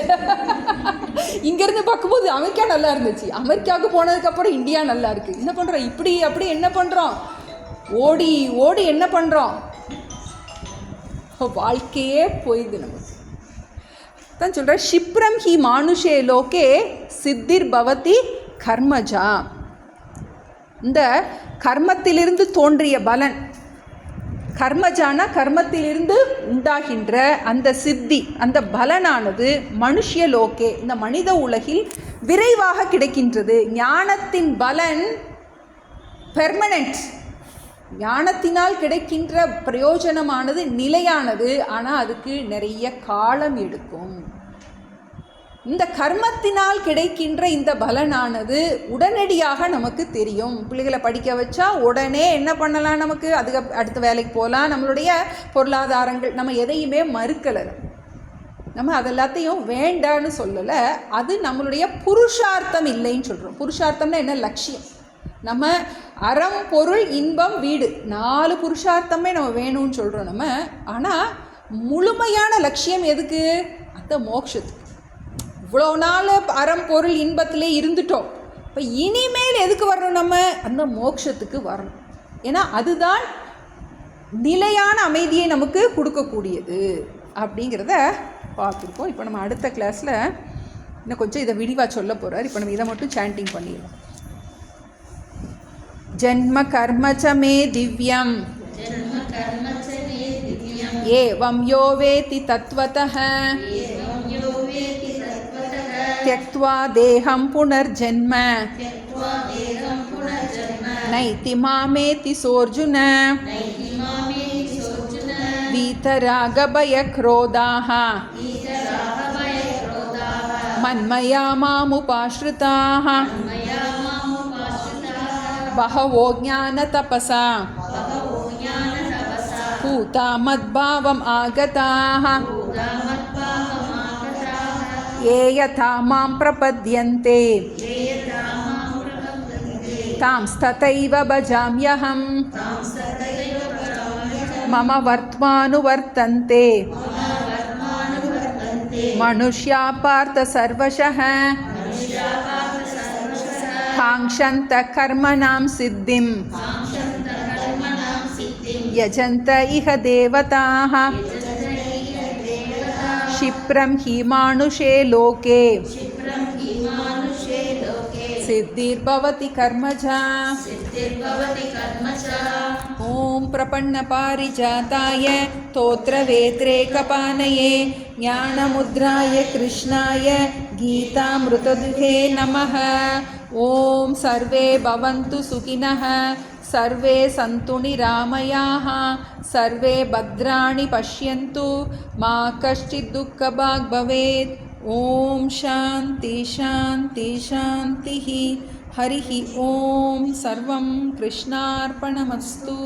இங்கேருந்து பார்க்கும்போது அமெரிக்கா நல்லா இருந்துச்சு, அமெரிக்காவுக்கு போனதுக்கப்புறம் இந்தியா நல்லா இருக்குது. என்ன பண்ணுறோம், இப்படி அப்படி என்ன பண்ணுறோம், ஓடி என்ன பண்ணுறோம், வாழ்க்கையே போயிடுது நமக்கு. தான் சொல்கிறேன், க்ஷிப்ரம் ஹி மானுஷே லோகே சித்திர் பவதி கர்மஜா, இந்த கர்மத்திலிருந்து தோன்றிய பலன். கர்மஜானா கர்மத்திலிருந்து உண்டாகின்ற அந்த சித்தி, அந்த பலனானது மனுஷ்ய லோகே, இந்த மனித உலகில் விரைவாக கிடைக்கின்றது. ஞானத்தின் பலன் பெர்மனன்ட், ஞானத்தினால் கிடைக்கின்ற பிரயோஜனமானது நிலையானது. ஆனால் அதுக்கு நிறைய காலம் எடுக்கும். இந்த கர்மத்தினால் கிடைக்கின்ற இந்த பலனானது உடனடியாக நமக்கு தெரியும். பிள்ளைகளை படிக்க வச்சா உடனே என்ன பண்ணலாம், நமக்கு அதுக்கு அடுத்த வேலைக்கு போகலாம். நம்மளுடைய பொருளாதாரங்கள், நம்ம எதையுமே மறுக்கலை, நம்ம அதெல்லாத்தையும் வேண்டான்னு சொல்லலை. அது நம்மளுடைய புருஷார்த்தம் இல்லைன்னு சொல்கிறோம். புருஷார்த்தம்னா என்ன, லட்சியம். நம்ம அறம், பொருள், இன்பம், வீடு, 4 புருஷார்த்தமே நம்ம வேணும்னு சொல்கிறோம் நம்ம. ஆனால் முழுமையான லட்சியம் எதுக்கு, அந்த மோட்சத்துக்கு. இவ்வளோ நாள் அறம், பொருள், இன்பத்திலே இருந்துட்டோம். இப்போ இனிமேல் எதுக்கு வரணும், நம்ம அந்த மோட்சத்துக்கு வரணும். ஏன்னா அதுதான் நிலையான அமைதியை நமக்கு கொடுக்கக்கூடியது அப்படிங்கிறத பார்த்துருக்கோம். இப்போ நம்ம அடுத்த கிளாஸில் இன்னும் கொஞ்சம் இதை விரிவாக சொல்ல போகிறார். இப்போ நம்ம இதை மட்டும் சாண்டிங் பண்ணிடலாம். ஜன்ம கர்ம ச மே திவ்யம் ஏவம் யோ வேதி தத்வதः त्यक्त्वा देहं पुनर्जन्म नैति मामेति सोऽर्जुन वीतरागभयक्रोधाः मन्मया मामुपाश्रिताः बहवो ज्ञानतपसा पूता मद्भावम् आगताः ये यथा मां प्रपद्यन्ते तांस्तथैव भजाम्यहं मम वर्त्मानुवर्तन्ते मनुष्या पार्थ सर्वशः काङ्क्षन्त कर्मणां सिद्धिं यजन्त इह देवताः क्षिप्रं हि मानुषे लोके सिद्धिर्भवति कर्मजा। ॐ प्रपन्नपारिजाताय तोत्रवेत्रैकपाणये ज्ञानमुद्राय कृष्णाय गीतामृतदुहे नमः। ॐ सर्वे भवन्तु सुखिनः सर्वे सन्तु निरामयाः सर्वे भद्राणि पश्यन्तु मा कश्चित् दुःखभाग् भवेत्। ॐ शान्ति शान्ति शान्तिः। हरिः ॐ सर्वं कृष्णार्पणमस्तु।